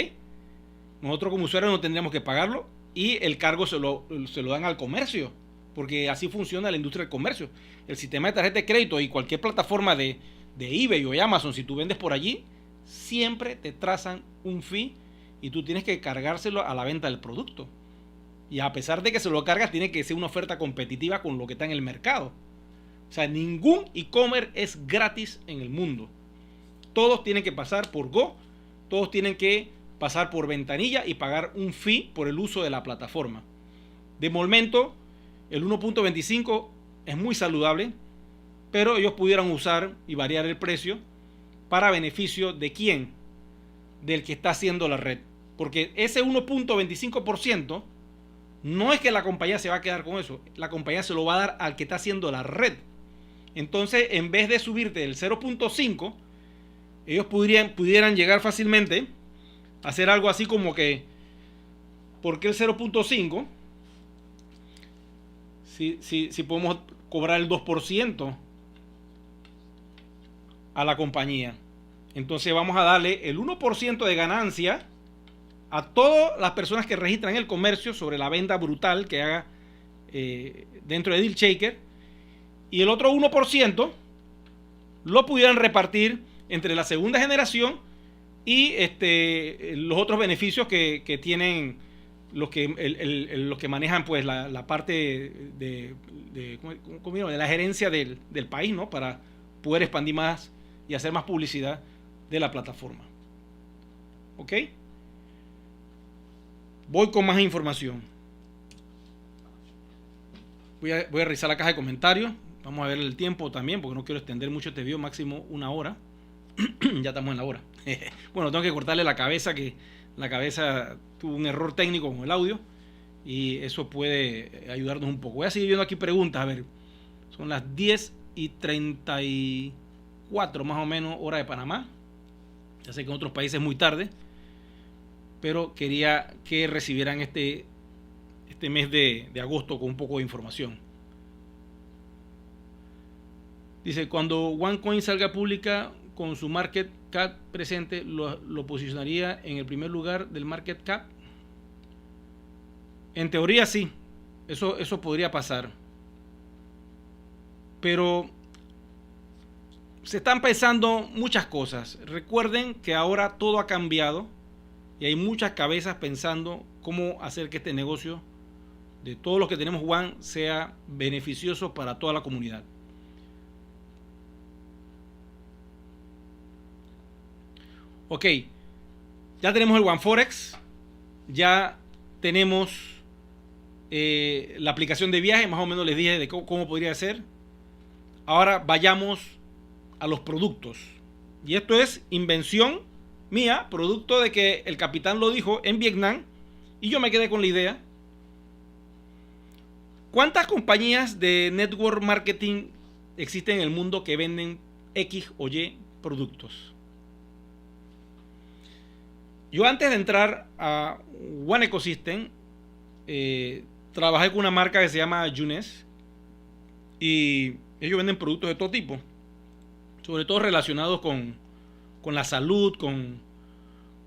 Nosotros como usuarios no tendríamos que pagarlo, y el cargo se lo dan al comercio, porque así funciona la industria del comercio. El sistema de tarjeta de crédito y cualquier plataforma de eBay o Amazon, si tú vendes por allí, siempre te trazan un fee y tú tienes que cargárselo a la venta del producto. Y a pesar de que se lo cargas, tiene que ser una oferta competitiva con lo que está en el mercado. O sea, ningún e-commerce es gratis en el mundo. Todos tienen que pasar por Go, todos tienen que pasar por ventanilla y pagar un fee por el uso de la plataforma. De momento, el 1.25 es muy saludable, pero ellos pudieran usar y variar el precio para beneficio de quién, del que está haciendo la red. Porque ese 1.25% No es que la compañía se va a quedar con eso, la compañía se lo va a dar al que está haciendo la red. Entonces, en vez de subirte el 0.5, ellos pudieran llegar fácilmente a hacer algo así como que, ¿por qué el 0.5? Si podemos cobrar el 2% a la compañía. Entonces vamos a darle el 1% de ganancia a todas las personas que registran el comercio sobre la venta brutal que haga dentro de DealShaker, y el otro 1% lo pudieran repartir entre la segunda generación y los otros beneficios que tienen los que manejan pues la parte de la gerencia del país, ¿no? Para poder expandir más y hacer más publicidad de la plataforma. ¿Ok? Voy con más información. Voy a revisar la caja de comentarios. Vamos a ver el tiempo también, porque no quiero extender mucho este video, máximo 1 hora. Ya estamos en la hora. Bueno, tengo que cortarle la cabeza, que la cabeza tuvo un error técnico con el audio, y eso puede ayudarnos un poco. Voy a seguir viendo aquí preguntas. A ver, son las 10:34 más o menos, hora de Panamá. Ya sé que en otros países es muy tarde, pero quería que recibieran este mes de agosto con un poco de información. Dice, cuando OneCoin salga pública con su market cap presente, lo posicionaría en el primer lugar del market cap. En teoría sí, eso podría pasar, pero se están pensando muchas cosas. Recuerden que ahora todo ha cambiado y hay muchas cabezas pensando cómo hacer que este negocio de todos los que tenemos One sea beneficioso para toda la comunidad. Ok, ya tenemos el OneForex, ya tenemos la aplicación de viaje, más o menos les dije de cómo podría ser. Ahora vayamos a los productos. Y esto es invención mía, producto de que el capitán lo dijo en Vietnam y yo me quedé con la idea. ¿Cuántas compañías de network marketing existen en el mundo que venden X o Y productos? Yo, antes de entrar a One Ecosystem, trabajé con una marca que se llama Younes, y ellos venden productos de todo tipo, sobre todo relacionados con la salud, con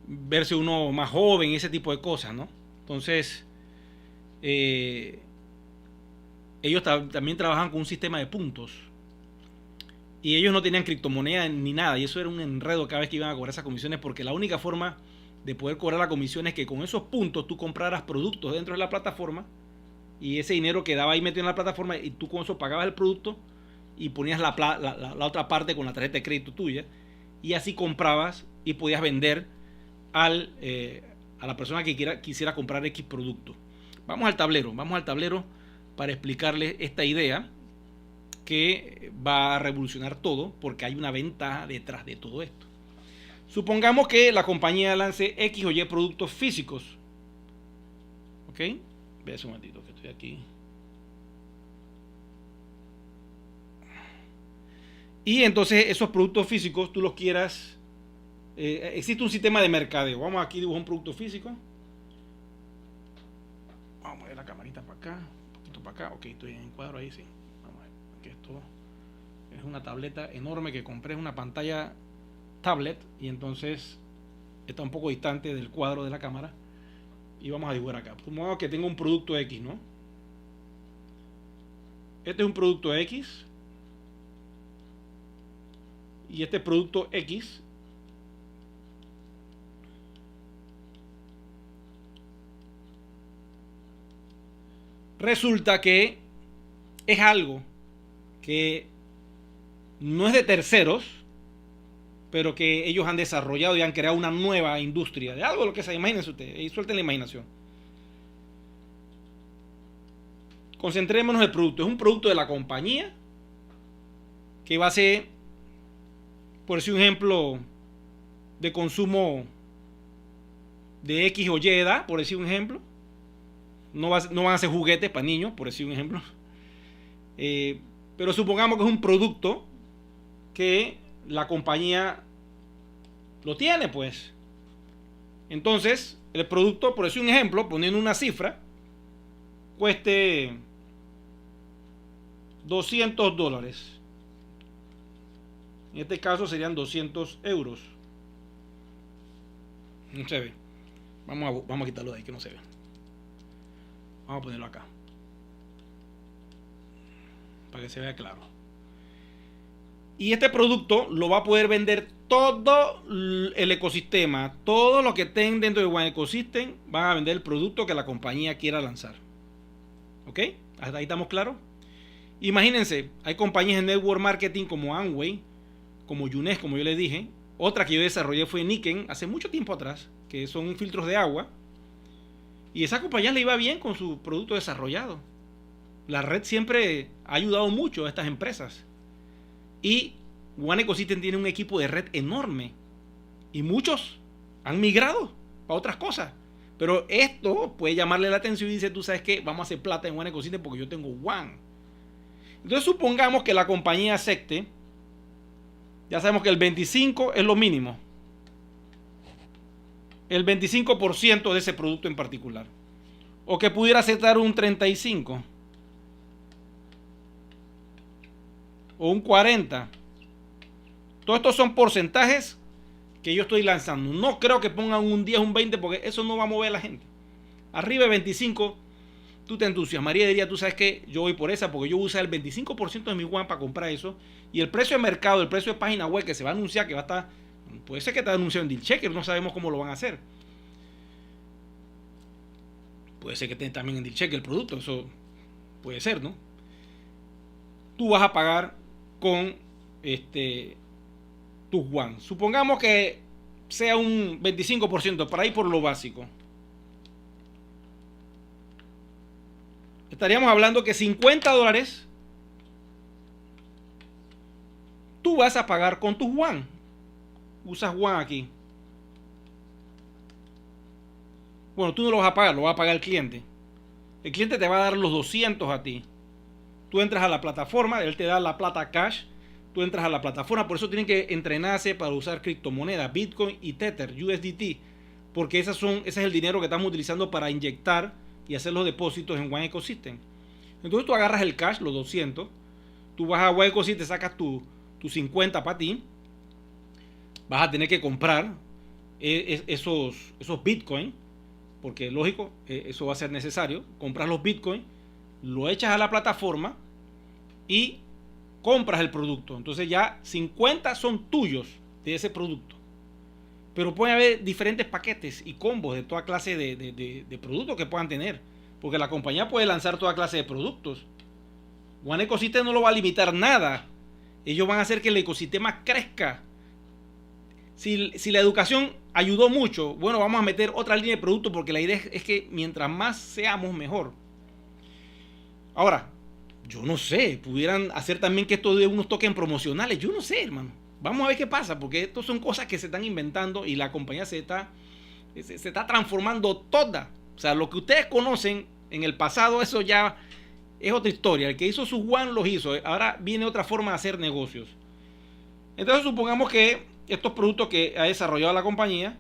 verse uno más joven y ese tipo de cosas, ¿no? Entonces, ellos también trabajan con un sistema de puntos, y ellos no tenían criptomonedas ni nada, y eso era un enredo cada vez que iban a cobrar esas comisiones, porque la única forma de poder cobrar la comisión es que con esos puntos tú compraras productos dentro de la plataforma, y ese dinero quedaba ahí metido en la plataforma, y tú con eso pagabas el producto y ponías la otra parte con la tarjeta de crédito tuya, y así comprabas y podías vender a la persona que quisiera comprar X producto. Vamos al tablero para explicarles esta idea que va a revolucionar todo, porque hay una ventaja detrás de todo esto. Supongamos que la compañía lance X o Y productos físicos. ¿Ok? Ve un momentito que estoy aquí. Y entonces esos productos físicos tú los quieras. Existe un sistema de mercadeo. Vamos aquí a dibujar un producto físico. Vamos a ver la camarita para acá. Un poquito para acá. Ok, estoy en cuadro ahí, sí. Vamos a ver. Aquí esto es una tableta enorme que compré, es una pantalla tablet, y entonces está un poco distante del cuadro de la cámara, y vamos a dibujar acá. Supongamos que tengo un producto X, ¿no? Este es un producto X, y este producto X resulta que es algo que no es de terceros, pero que ellos han desarrollado y han creado una nueva industria de algo, lo que sea. Imagínense ustedes, y suelten la imaginación. Concentrémonos en el producto. Es un producto de la compañía que va a ser, por decir un ejemplo, de consumo de X o Y edad, por decir un ejemplo. no van a ser juguetes para niños, por decir un ejemplo. Pero supongamos que es un producto que la compañía lo tiene, pues. Entonces, el producto, por decir un ejemplo, poniendo una cifra, cueste $200. En este caso serían 200 euros. No se ve. Vamos a quitarlo de ahí que no se ve. Vamos a ponerlo acá, para que se vea claro. Y este producto lo va a poder vender todo el ecosistema. Todo lo que estén dentro de One Ecosystem van a vender el producto que la compañía quiera lanzar. ¿Ok? ¿Hasta ahí estamos claros? Imagínense, hay compañías de network marketing como Amway, como Younes, como yo les dije. Otra que yo desarrollé fue Niken hace mucho tiempo atrás, que son filtros de agua. Y esa compañía le iba bien con su producto desarrollado. La red siempre ha ayudado mucho a estas empresas. Y One Ecosystem tiene un equipo de red enorme. Y muchos han migrado a otras cosas. Pero esto puede llamarle la atención y dice, tú sabes qué, vamos a hacer plata en One Ecosystem porque yo tengo One. Entonces supongamos que la compañía acepte. Ya sabemos que el 25 es lo mínimo. El 25% de ese producto en particular. O que pudiera aceptar un 35%. O un 40%. Todos estos son porcentajes que yo estoy lanzando. No creo que pongan un 10, un 20, porque eso no va a mover a la gente. Arriba de 25, tú te entusiasmarías y dirías, tú sabes que yo voy por esa, porque yo voy a usar el 25% de mi One para comprar eso. Y el precio de mercado, el precio de página web que se va a anunciar, que va a estar, puede ser que esté anunciado en Deal Checker, no sabemos cómo lo van a hacer. Puede ser que esté también en Deal Checker el producto, eso puede ser, ¿no? Tú vas a pagar con tus One. Supongamos que sea un 25%, para ir por lo básico. Estaríamos hablando que $50 tú vas a pagar con tus One. Usas One aquí. Bueno, tú no lo vas a pagar, lo va a pagar el cliente. El cliente te va a dar los 200 a ti. Tú entras a la plataforma, él te da la plata cash. Tú entras a la plataforma, por eso tienen que entrenarse para usar criptomonedas, Bitcoin y Tether, USDT. Porque ese es el dinero que estamos utilizando para inyectar y hacer los depósitos en One Ecosystem. Entonces tú agarras el cash, los 200. Tú vas a One Ecosystem, sacas tu 50 para ti. Vas a tener que comprar esos Bitcoin. Porque lógico, eso va a ser necesario. Compras los Bitcoin, lo echas a la plataforma y compras el producto. Entonces ya 50 son tuyos de ese producto. Pero puede haber diferentes paquetes y combos de toda clase de productos que puedan tener. Porque la compañía puede lanzar toda clase de productos. One Ecosystem no lo va a limitar nada. Ellos van a hacer que el ecosistema crezca. Si la educación ayudó mucho, bueno, vamos a meter otra línea de productos porque la idea es que mientras más seamos, mejor. Ahora, yo no sé, pudieran hacer también que esto dé unos tokens promocionales. Yo no sé, hermano. Vamos a ver qué pasa, porque esto son cosas que se están inventando y la compañía se está transformando toda. O sea, lo que ustedes conocen en el pasado, eso ya es otra historia. El que hizo sus One los hizo. Ahora viene otra forma de hacer negocios. Entonces supongamos que estos productos que ha desarrollado la compañía,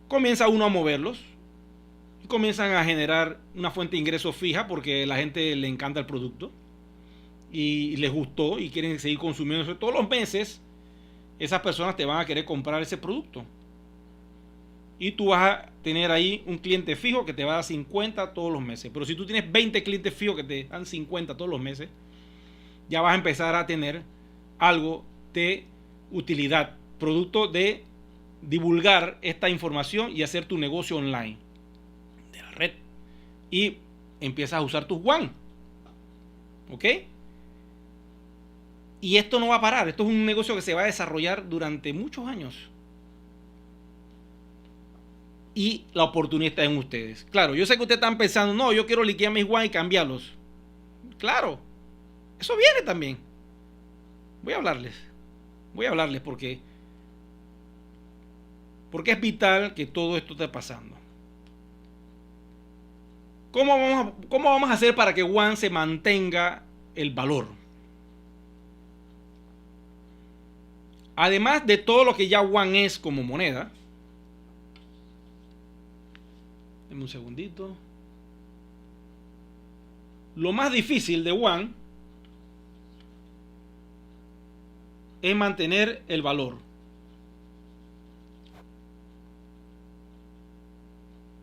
comienza uno a moverlos. Comienzan a generar una fuente de ingresos fija porque a la gente le encanta el producto y les gustó y quieren seguir consumiendo. Todos los meses esas personas te van a querer comprar ese producto y tú vas a tener ahí un cliente fijo que te va a dar 50 todos los meses. Pero si tú tienes 20 clientes fijos que te dan 50 todos los meses, ya vas a empezar a tener algo de utilidad, producto de divulgar esta información y hacer tu negocio online de la red, y empiezas a usar tus One. ¿Ok? Y esto no va a parar. Esto es un negocio que se va a desarrollar durante muchos años. Y la oportunidad está en ustedes. Claro, yo sé que ustedes están pensando, no, yo quiero liquidar mis One y cambiarlos. Claro, eso viene también. Voy a hablarles porque es vital que todo esto esté pasando. cómo vamos a hacer para que One se mantenga el valor? Además de todo lo que ya One es como moneda, denme un segundito. Lo más difícil de One es mantener el valor.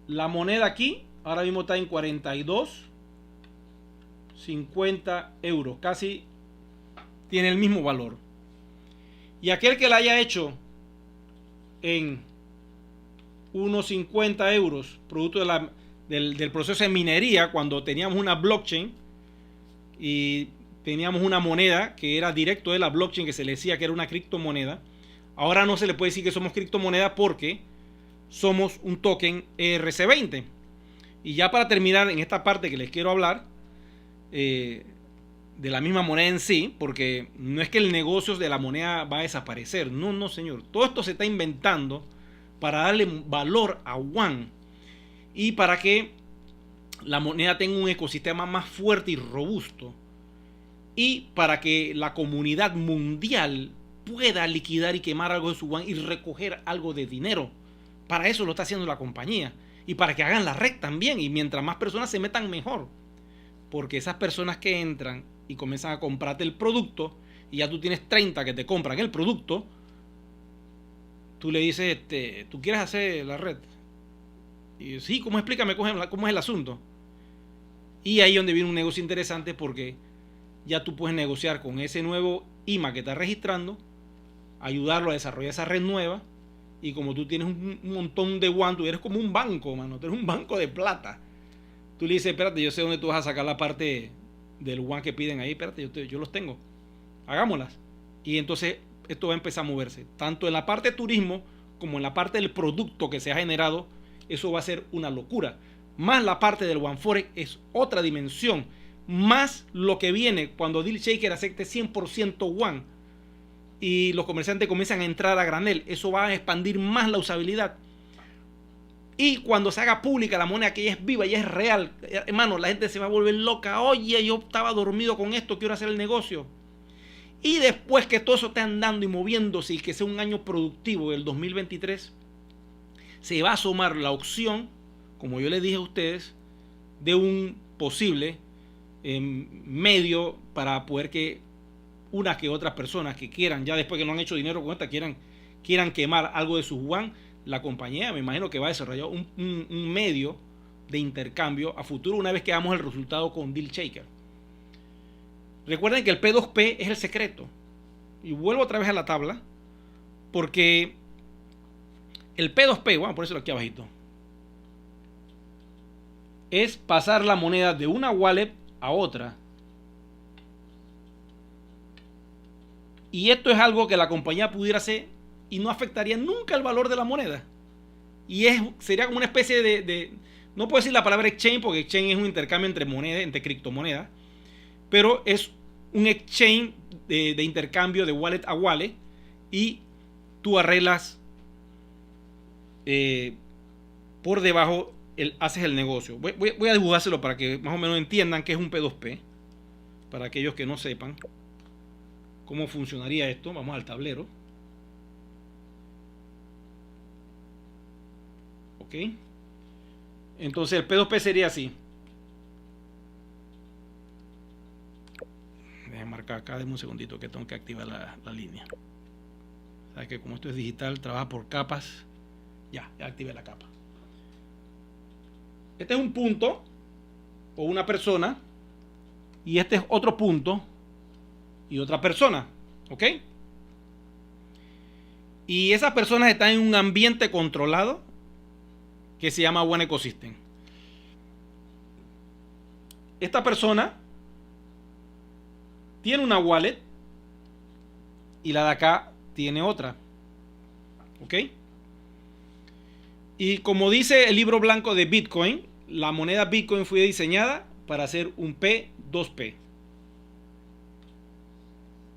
La moneda aquí ahora mismo está en 42.50 euros, casi tiene el mismo valor. Y aquel que la haya hecho en unos 50 euros, producto del proceso de minería, cuando teníamos una blockchain y teníamos una moneda que era directo de la blockchain, que se le decía que era una criptomoneda, ahora no se le puede decir que somos criptomoneda porque somos un token ERC20. Y ya para terminar en esta parte que les quiero hablar, de la misma moneda en sí, porque no es que el negocio de la moneda va a desaparecer, no señor, todo esto se está inventando para darle valor a One y para que la moneda tenga un ecosistema más fuerte y robusto, y para que la comunidad mundial pueda liquidar y quemar algo de su One y recoger algo de dinero. Para eso lo está haciendo la compañía, y para que hagan la red también, y mientras más personas se metan mejor, porque esas personas que entran y comienzan a comprarte el producto, y ya tú tienes 30 que te compran el producto, tú le dices, ¿tú quieres hacer la red? Y sí, ¿cómo? Explícame cómo es el asunto. Y ahí es donde viene un negocio interesante, porque ya tú puedes negociar con ese nuevo IMA que estás registrando, ayudarlo a desarrollar esa red nueva, y como tú tienes un montón de One, tú eres como un banco, mano, tú eres un banco de plata. Tú le dices, espérate, yo sé dónde tú vas a sacar la parte del One que piden ahí, espérate, yo los tengo, hagámoslas. Y entonces esto va a empezar a moverse, tanto en la parte de turismo como en la parte del producto que se ha generado. Eso va a ser una locura. Más la parte del OneForex es otra dimensión, más lo que viene cuando DealShaker acepte 100% One y los comerciantes comienzan a entrar a granel. Eso va a expandir más la usabilidad. Y cuando se haga pública la moneda, que ya es viva, ya es real, hermano, la gente se va a volver loca. Oye, yo estaba dormido con esto, quiero hacer el negocio. Y después que todo eso esté andando y moviéndose y que sea un año productivo del 2023, se va a asomar la opción, como yo les dije a ustedes, de un posible medio para poder que unas que otras personas que quieran, ya después que no han hecho dinero con esta, quieran quemar algo de sus One. La compañía me imagino que va a desarrollar un medio de intercambio a futuro una vez que hagamos el resultado con DealShaker. Recuerden que el P2P es el secreto. Y vuelvo otra vez a la tabla, porque el P2P, vamos a ponérselo aquí abajito, es pasar la moneda de una wallet a otra. Y esto es algo que la compañía pudiera hacer y no afectaría nunca el valor de la moneda. Y sería como una especie de no puedo decir la palabra exchange, porque exchange es un intercambio entre monedas, entre criptomonedas, pero es un exchange de intercambio de wallet a wallet, y tú arreglas por debajo, haces el negocio. Voy a dibujárselo para que más o menos entiendan qué es un P2P, para aquellos que no sepan cómo funcionaría esto. Vamos al tablero. Ok. Entonces el P2P sería así. Déjenme marcar acá, denme un segundito que tengo que activar la línea. Sabes que como esto es digital, trabaja por capas. Ya activé la capa. Este es un punto o una persona, y este es otro punto y otra persona. ¿Ok? Y esas personas están en un ambiente controlado que se llama One Ecosystem. Esta persona tiene una wallet y la de acá tiene otra. ¿Ok? Y como dice el libro blanco de Bitcoin, la moneda Bitcoin fue diseñada para hacer un P2P.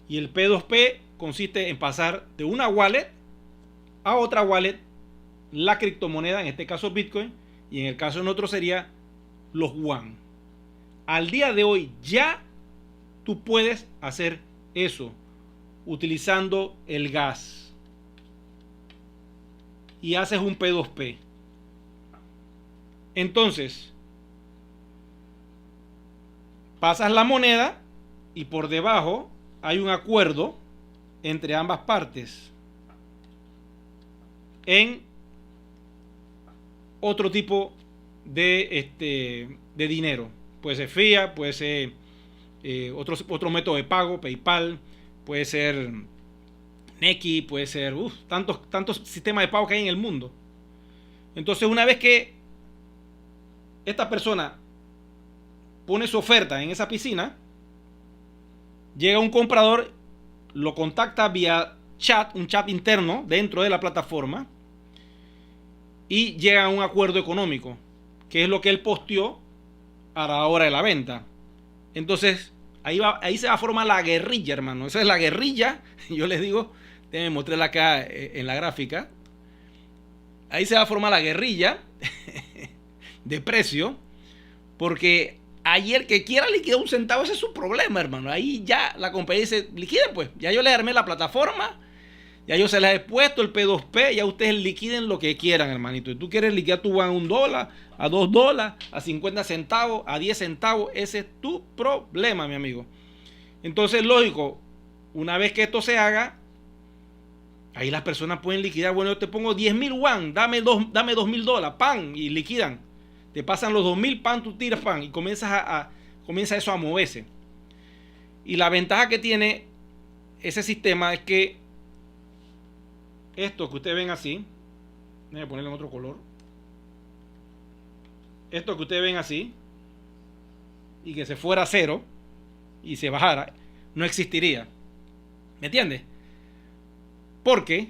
Y el P2P consiste en pasar de una wallet a otra wallet la criptomoneda, en este caso Bitcoin, y en el caso de nosotros sería los yuan. Al día de hoy ya tú puedes hacer eso utilizando el gas y haces un P2P. Entonces, pasas la moneda y por debajo hay un acuerdo entre ambas partes en otro tipo de dinero. Puede ser fiat, puede ser otro método de pago, PayPal, puede ser Nequi, puede ser tantos sistemas de pago que hay en el mundo. Entonces, una vez que esta persona pone su oferta en esa piscina, llega un comprador, lo contacta vía chat, un chat interno dentro de la plataforma, y llega a un acuerdo económico, que es lo que él posteó a la hora de la venta. Entonces, ahí se va a formar la guerrilla, hermano. Esa es la guerrilla. Yo les digo, déjenme mostrarla acá en la gráfica. Ahí se va a formar la guerrilla de precio, porque ayer que quiera liquidar un centavo, ese es su problema, hermano. Ahí ya la compañía dice, liquiden pues, ya yo les armé la plataforma, ya yo se les he puesto el P2P, ya ustedes liquiden lo que quieran, hermanito. Y tú quieres liquidar tu yuan a $1, a $2, a 50 centavos, a 10 centavos, ese es tu problema, mi amigo. Entonces, lógico, una vez que esto se haga, ahí las personas pueden liquidar. Bueno, yo te pongo 10,000 yuan, dame $2,000, pan, y liquidan. Te pasan los 2,000, pan, tú tiras, pan, y comienza eso a moverse. Y la ventaja que tiene ese sistema es que esto que ustedes ven así, voy a ponerlo en otro color. Esto que ustedes ven así, y que se fuera a cero y se bajara, no existiría. ¿Me entiendes? Porque,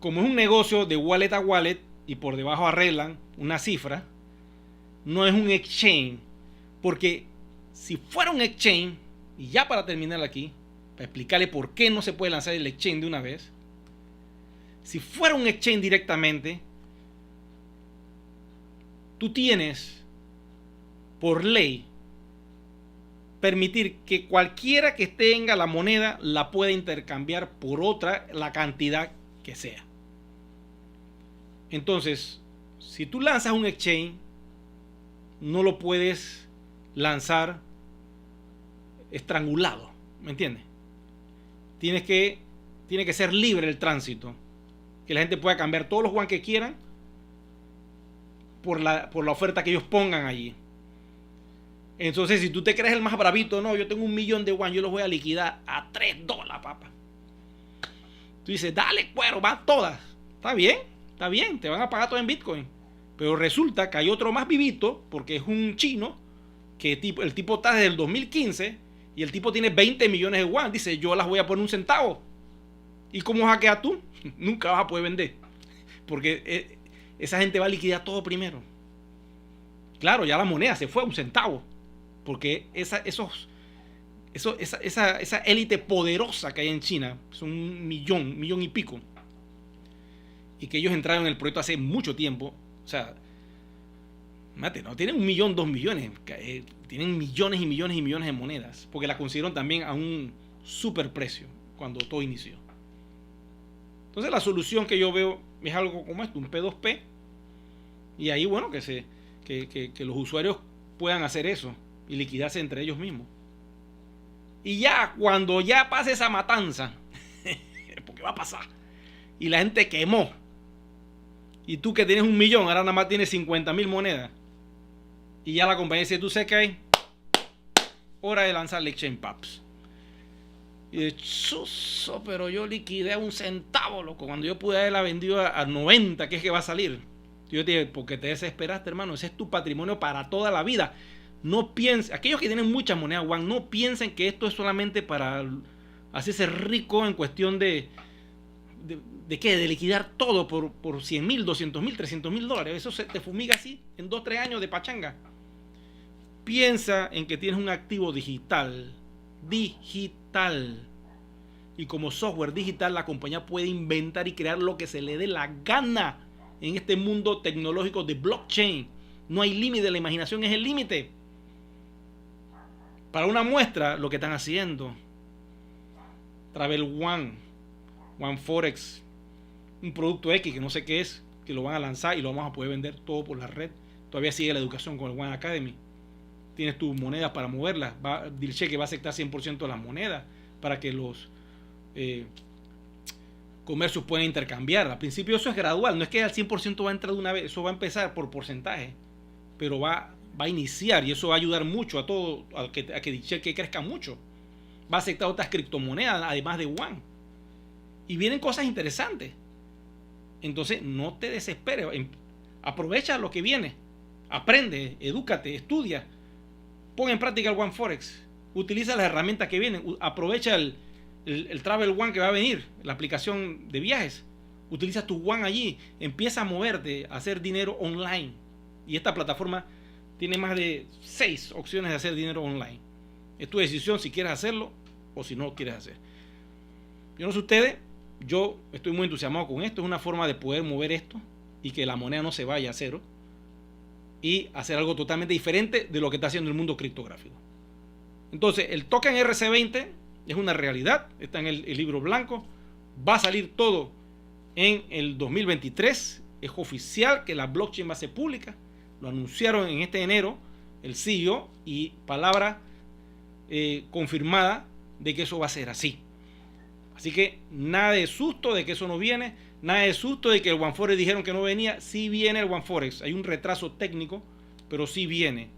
como es un negocio de wallet a wallet y por debajo arreglan una cifra, no es un exchange. Porque si fuera un exchange, y ya para terminar aquí, para explicarle por qué no se puede lanzar el exchange de una vez, si fuera un exchange directamente, tú tienes por ley permitir que cualquiera que tenga la moneda la pueda intercambiar por otra, la cantidad que sea. Entonces, si tú lanzas un exchange, no lo puedes lanzar estrangulado, ¿me entiendes? Tiene que ser libre el tránsito, que la gente pueda cambiar todos los yuan que quieran por la oferta que ellos pongan allí. Entonces, si tú te crees el más bravito, no, yo tengo 1,000,000 de yuan, yo los voy a liquidar a $3, papá. Tú dices, dale, cuero, van todas. Está bien, te van a pagar todo en Bitcoin. Pero resulta que hay otro más vivito, porque es un chino, que el tipo está desde el 2015 y el tipo tiene 20 millones de yuan. Dice, yo las voy a poner un centavo. ¿Y cómo hackeas tú? Nunca vas a poder vender. Porque esa gente va a liquidar todo primero. Claro, ya la moneda se fue a un centavo. Porque esa élite poderosa que hay en China, son 1,000,000 y pico. Y que ellos entraron en el proyecto hace mucho tiempo. O sea, mate, no tienen 1,000,000, 2,000,000. Tienen millones y millones y millones de monedas. Porque la consiguieron también a un super precio cuando todo inició. Entonces la solución que yo veo es algo como esto, un P2P. Y ahí, bueno, que los usuarios puedan hacer eso y liquidarse entre ellos mismos. Y ya, cuando ya pase esa matanza, porque va a pasar, y la gente quemó, y tú que tienes 1,000,000, ahora nada más tienes 50,000 monedas, y ya la compañía dice, tú sé que hay hora de lanzar el Exchange Paps. Y de chuzo, pero yo liquidé a un centavo, loco, cuando yo pude haberla vendido a 90, que es que va a salir. Yo te dije, porque te desesperaste, hermano, ese es tu patrimonio para toda la vida. No piensen, aquellos que tienen mucha moneda yuan, no piensen que esto es solamente para hacerse rico en cuestión de qué, de liquidar todo por 100,000, 200,000, 300,000 dólares. Eso se te fumiga así en 2-3 años de pachanga. Piensa en que tienes un activo digital. Y como software digital, la compañía puede inventar y crear lo que se le dé la gana en este mundo tecnológico de blockchain, No hay límite, la imaginación es el límite. Para una muestra, lo que están haciendo, Travel One, One Forex, un producto X que no sé qué es, que lo van a lanzar y lo vamos a poder vender todo por la red. Todavía sigue la educación con el One Academy. Tienes tus monedas para moverlas. Cheque va a aceptar 100% de las monedas para que los comercios puedan intercambiar. Al principio eso es gradual, no es que al 100% va a entrar de una vez, eso va a empezar por porcentaje, pero va a iniciar y eso va a ayudar mucho a todo, a que Cheque crezca mucho. Va a aceptar otras criptomonedas además de One. Y vienen cosas interesantes. Entonces no te desesperes, aprovecha lo que viene, aprende, edúcate, estudia, pon en práctica el One Forex, utiliza las herramientas que vienen, aprovecha el Travel One que va a venir, la aplicación de viajes, utiliza tu One allí, empieza a moverte, a hacer dinero online. Y esta plataforma tiene más de 6 opciones de hacer dinero online. Es tu decisión si quieres hacerlo o si no lo quieres hacer. Yo no sé ustedes, yo estoy muy entusiasmado con esto. Es una forma de poder mover esto y que la moneda no se vaya a cero y hacer algo totalmente diferente de lo que está haciendo el mundo criptográfico. Entonces, el token RC20 es una realidad, está en el libro blanco, va a salir todo en el 2023, es oficial que la blockchain va a ser pública, lo anunciaron en este enero el CEO y palabra confirmada de que eso va a ser así. Así que nada de susto de que eso no viene, nada de susto de que el One Forex dijeron que no venía. Sí viene el One Forex, hay un retraso técnico, pero sí viene.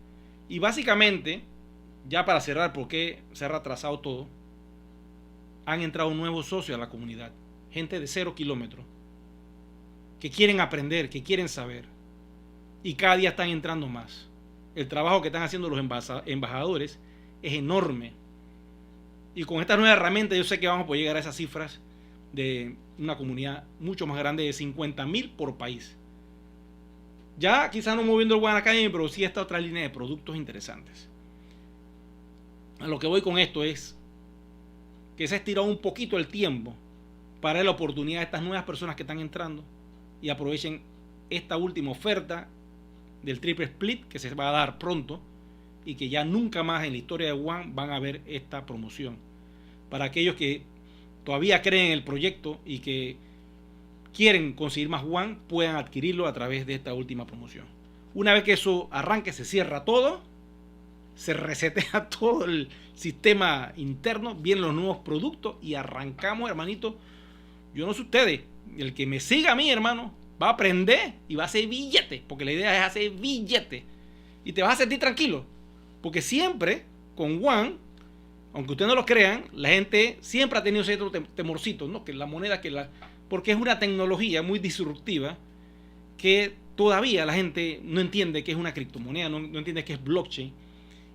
Y básicamente, ya para cerrar, porque se ha retrasado todo, han entrado nuevos socios a la comunidad, gente de 0 kilómetros, que quieren aprender, que quieren saber, y cada día están entrando más. El trabajo que están haciendo los embajadores es enorme. Y con esta nueva herramienta yo sé que vamos a poder llegar a esas cifras de una comunidad mucho más grande de 50.000 por país. Ya quizás no moviendo el One Academy, pero sí esta otra línea de productos interesantes. A lo que voy con esto es que se ha estirado un poquito el tiempo para dar la oportunidad a estas nuevas personas que están entrando y aprovechen esta última oferta del triple split que se va a dar pronto y que ya nunca más en la historia de One van a ver esta promoción. Para aquellos que todavía creen en el proyecto y que quieren conseguir más One, puedan adquirirlo a través de esta última promoción. Una vez que eso arranque, se cierra todo, se resetea todo el sistema interno, vienen los nuevos productos y arrancamos, hermanito. Yo no sé ustedes, el que me siga a mí, hermano, va a aprender y va a hacer billete, porque la idea es hacer billete y te vas a sentir tranquilo, porque siempre con One, aunque ustedes no lo crean, la gente siempre ha tenido cierto temorcito, ¿no? Que la moneda, porque es una tecnología muy disruptiva que todavía la gente no entiende que es una criptomoneda, no entiende que es blockchain.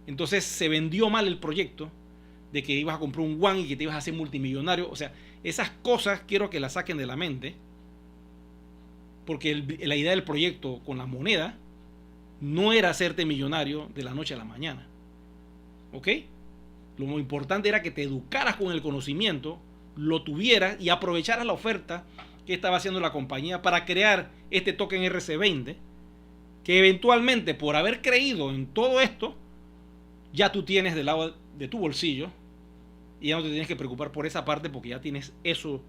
Entonces se vendió mal el proyecto de que ibas a comprar un One y que te ibas a hacer multimillonario. O sea, esas cosas quiero que las saquen de la mente, porque la idea del proyecto con la moneda no era hacerte millonario de la noche a la mañana. ¿Ok? Lo muy importante era que te educaras con el conocimiento, lo tuvieras y aprovecharas la oferta que estaba haciendo la compañía para crear este token RC20, que eventualmente, por haber creído en todo esto, ya tú tienes del lado de tu bolsillo y ya no te tienes que preocupar por esa parte porque ya tienes eso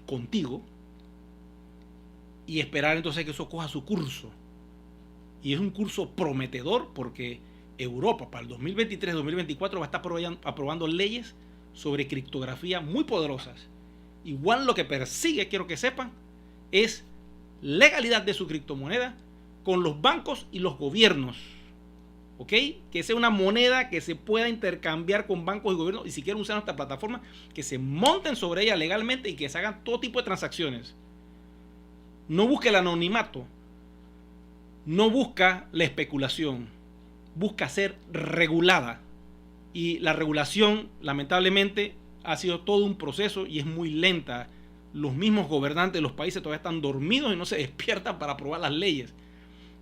contigo y esperar entonces que eso coja su curso. Y es un curso prometedor porque Europa para el 2023-2024 va a estar aprobando leyes sobre criptografía muy poderosas. Igual lo que persigue, quiero que sepan, es legalidad de su criptomoneda con los bancos y los gobiernos. ¿Ok? Que sea una moneda que se pueda intercambiar con bancos y gobiernos y si quieren usar nuestra plataforma, que se monten sobre ella legalmente y que se hagan todo tipo de transacciones. No busque el anonimato, no busca la especulación, busca ser regulada. Y la regulación, lamentablemente, ha sido todo un proceso y es muy lenta. Los mismos gobernantes de los países todavía están dormidos y no se despiertan para aprobar las leyes.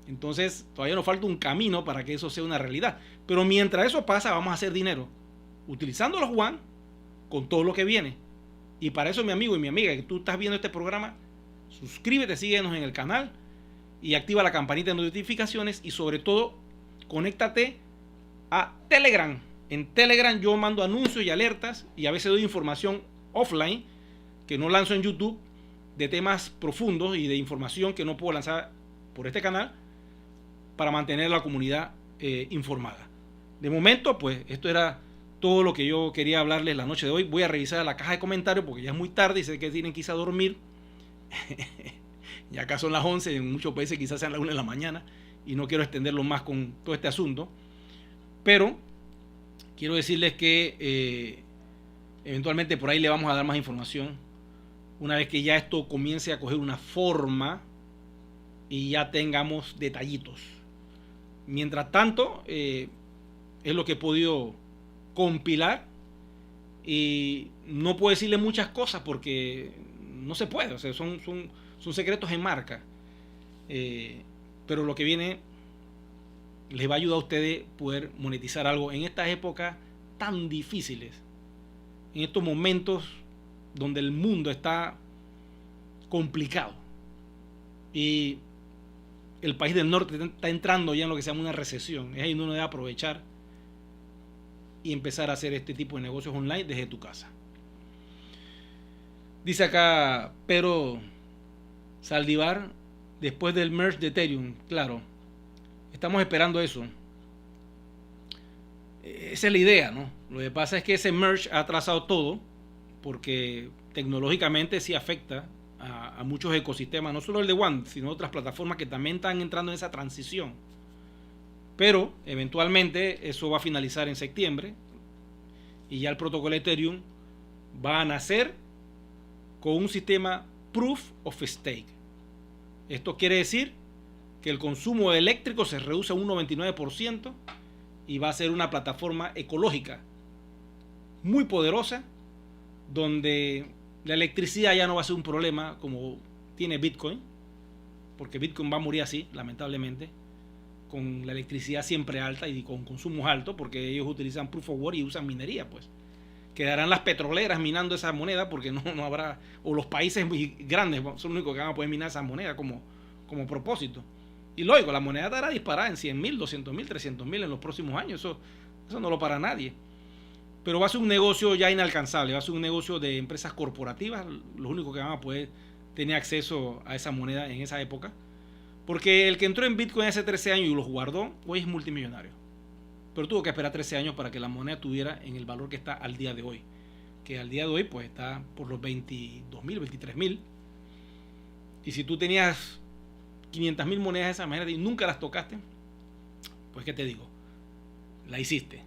Entonces, todavía nos falta un camino para que eso sea una realidad. Pero mientras eso pasa, vamos a hacer dinero utilizando los One con todo lo que viene. Y para eso, mi amigo y mi amiga, que tú estás viendo este programa, suscríbete, síguenos en el canal. y activa la campanita de notificaciones y sobre todo conéctate a Telegram. En Telegram yo mando anuncios y alertas y a veces doy información offline que no lanzo en YouTube de temas profundos y de información que no puedo lanzar por este canal para mantener a la comunidad informada. De momento, pues esto era todo lo que yo quería hablarles la noche de hoy. Voy a revisar la caja de comentarios porque ya es muy tarde y sé que tienen que irse a dormir. Ya acá son las 11, en muchos países quizás sean las 1 de la mañana y no quiero extenderlo más con todo este asunto. Pero quiero decirles que eventualmente por ahí le vamos a dar más información una vez que ya esto comience a coger una forma y ya tengamos detallitos. Mientras tanto, es lo que he podido compilar y no puedo decirle muchas cosas porque no se puede, o sea, son secretos en marca. Pero lo que viene les va a ayudar a ustedes poder monetizar algo en estas épocas tan difíciles, en estos momentos donde el mundo está complicado y el país del norte está entrando ya en lo que se llama una recesión. Es ahí donde uno debe aprovechar y empezar a hacer este tipo de negocios online desde tu casa. Dice acá Pedro Saldivar, después del merge de Ethereum, claro, estamos esperando eso. Esa es la idea, ¿no? Lo que pasa es que ese merge ha atrasado todo porque tecnológicamente sí afecta a muchos ecosistemas, no solo el de One, sino otras plataformas que también están entrando en esa transición. Pero eventualmente eso va a finalizar en septiembre y ya el protocolo Ethereum va a nacer con un sistema Proof of Stake. Esto quiere decir que el consumo eléctrico se reduce a un 99% y va a ser una plataforma ecológica muy poderosa donde la electricidad ya no va a ser un problema como tiene Bitcoin, porque Bitcoin va a morir así, lamentablemente, con la electricidad siempre alta y con consumos altos, porque ellos utilizan Proof of Work y usan minería, pues. Quedarán las petroleras minando esa moneda porque no habrá, o los países muy grandes son los únicos que van a poder minar esa moneda como propósito. Y lógico, la moneda estará disparada en 100.000, 200.000, 300.000 en los próximos años, eso no lo para nadie. Pero va a ser un negocio ya inalcanzable, va a ser un negocio de empresas corporativas, los únicos que van a poder tener acceso a esa moneda en esa época. Porque el que entró en Bitcoin hace 13 años y los guardó, hoy es multimillonario. Pero tuvo que esperar 13 años para que la moneda tuviera en el valor que está al día de hoy. Que al día de hoy pues está por los 22.000, 23.000. Y si tú tenías 500.000 monedas de esa manera y nunca las tocaste, pues qué te digo, la hiciste.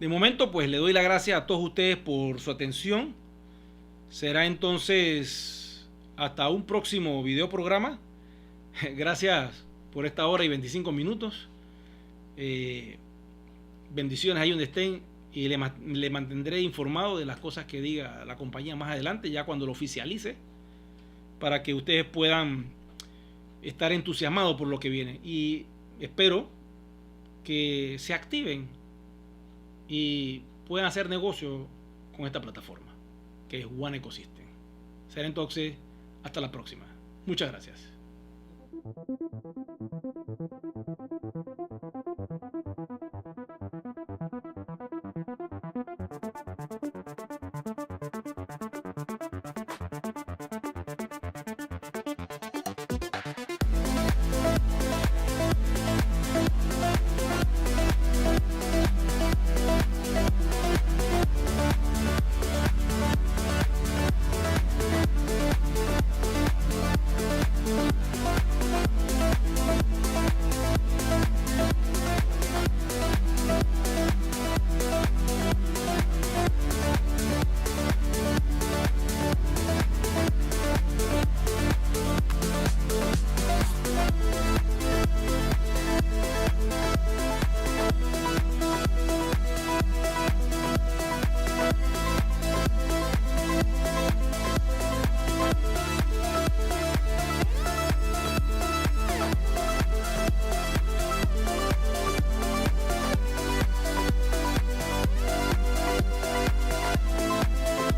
De momento pues le doy las gracias a todos ustedes por su atención. Será entonces hasta un próximo video programa. Gracias por esta hora y 25 minutos. Bendiciones ahí donde estén y le mantendré informado de las cosas que diga la compañía más adelante, ya cuando lo oficialice, para que ustedes puedan estar entusiasmados por lo que viene. Y espero que se activen y puedan hacer negocio con esta plataforma que es One Ecosystem. Será entonces hasta la próxima. Muchas gracias.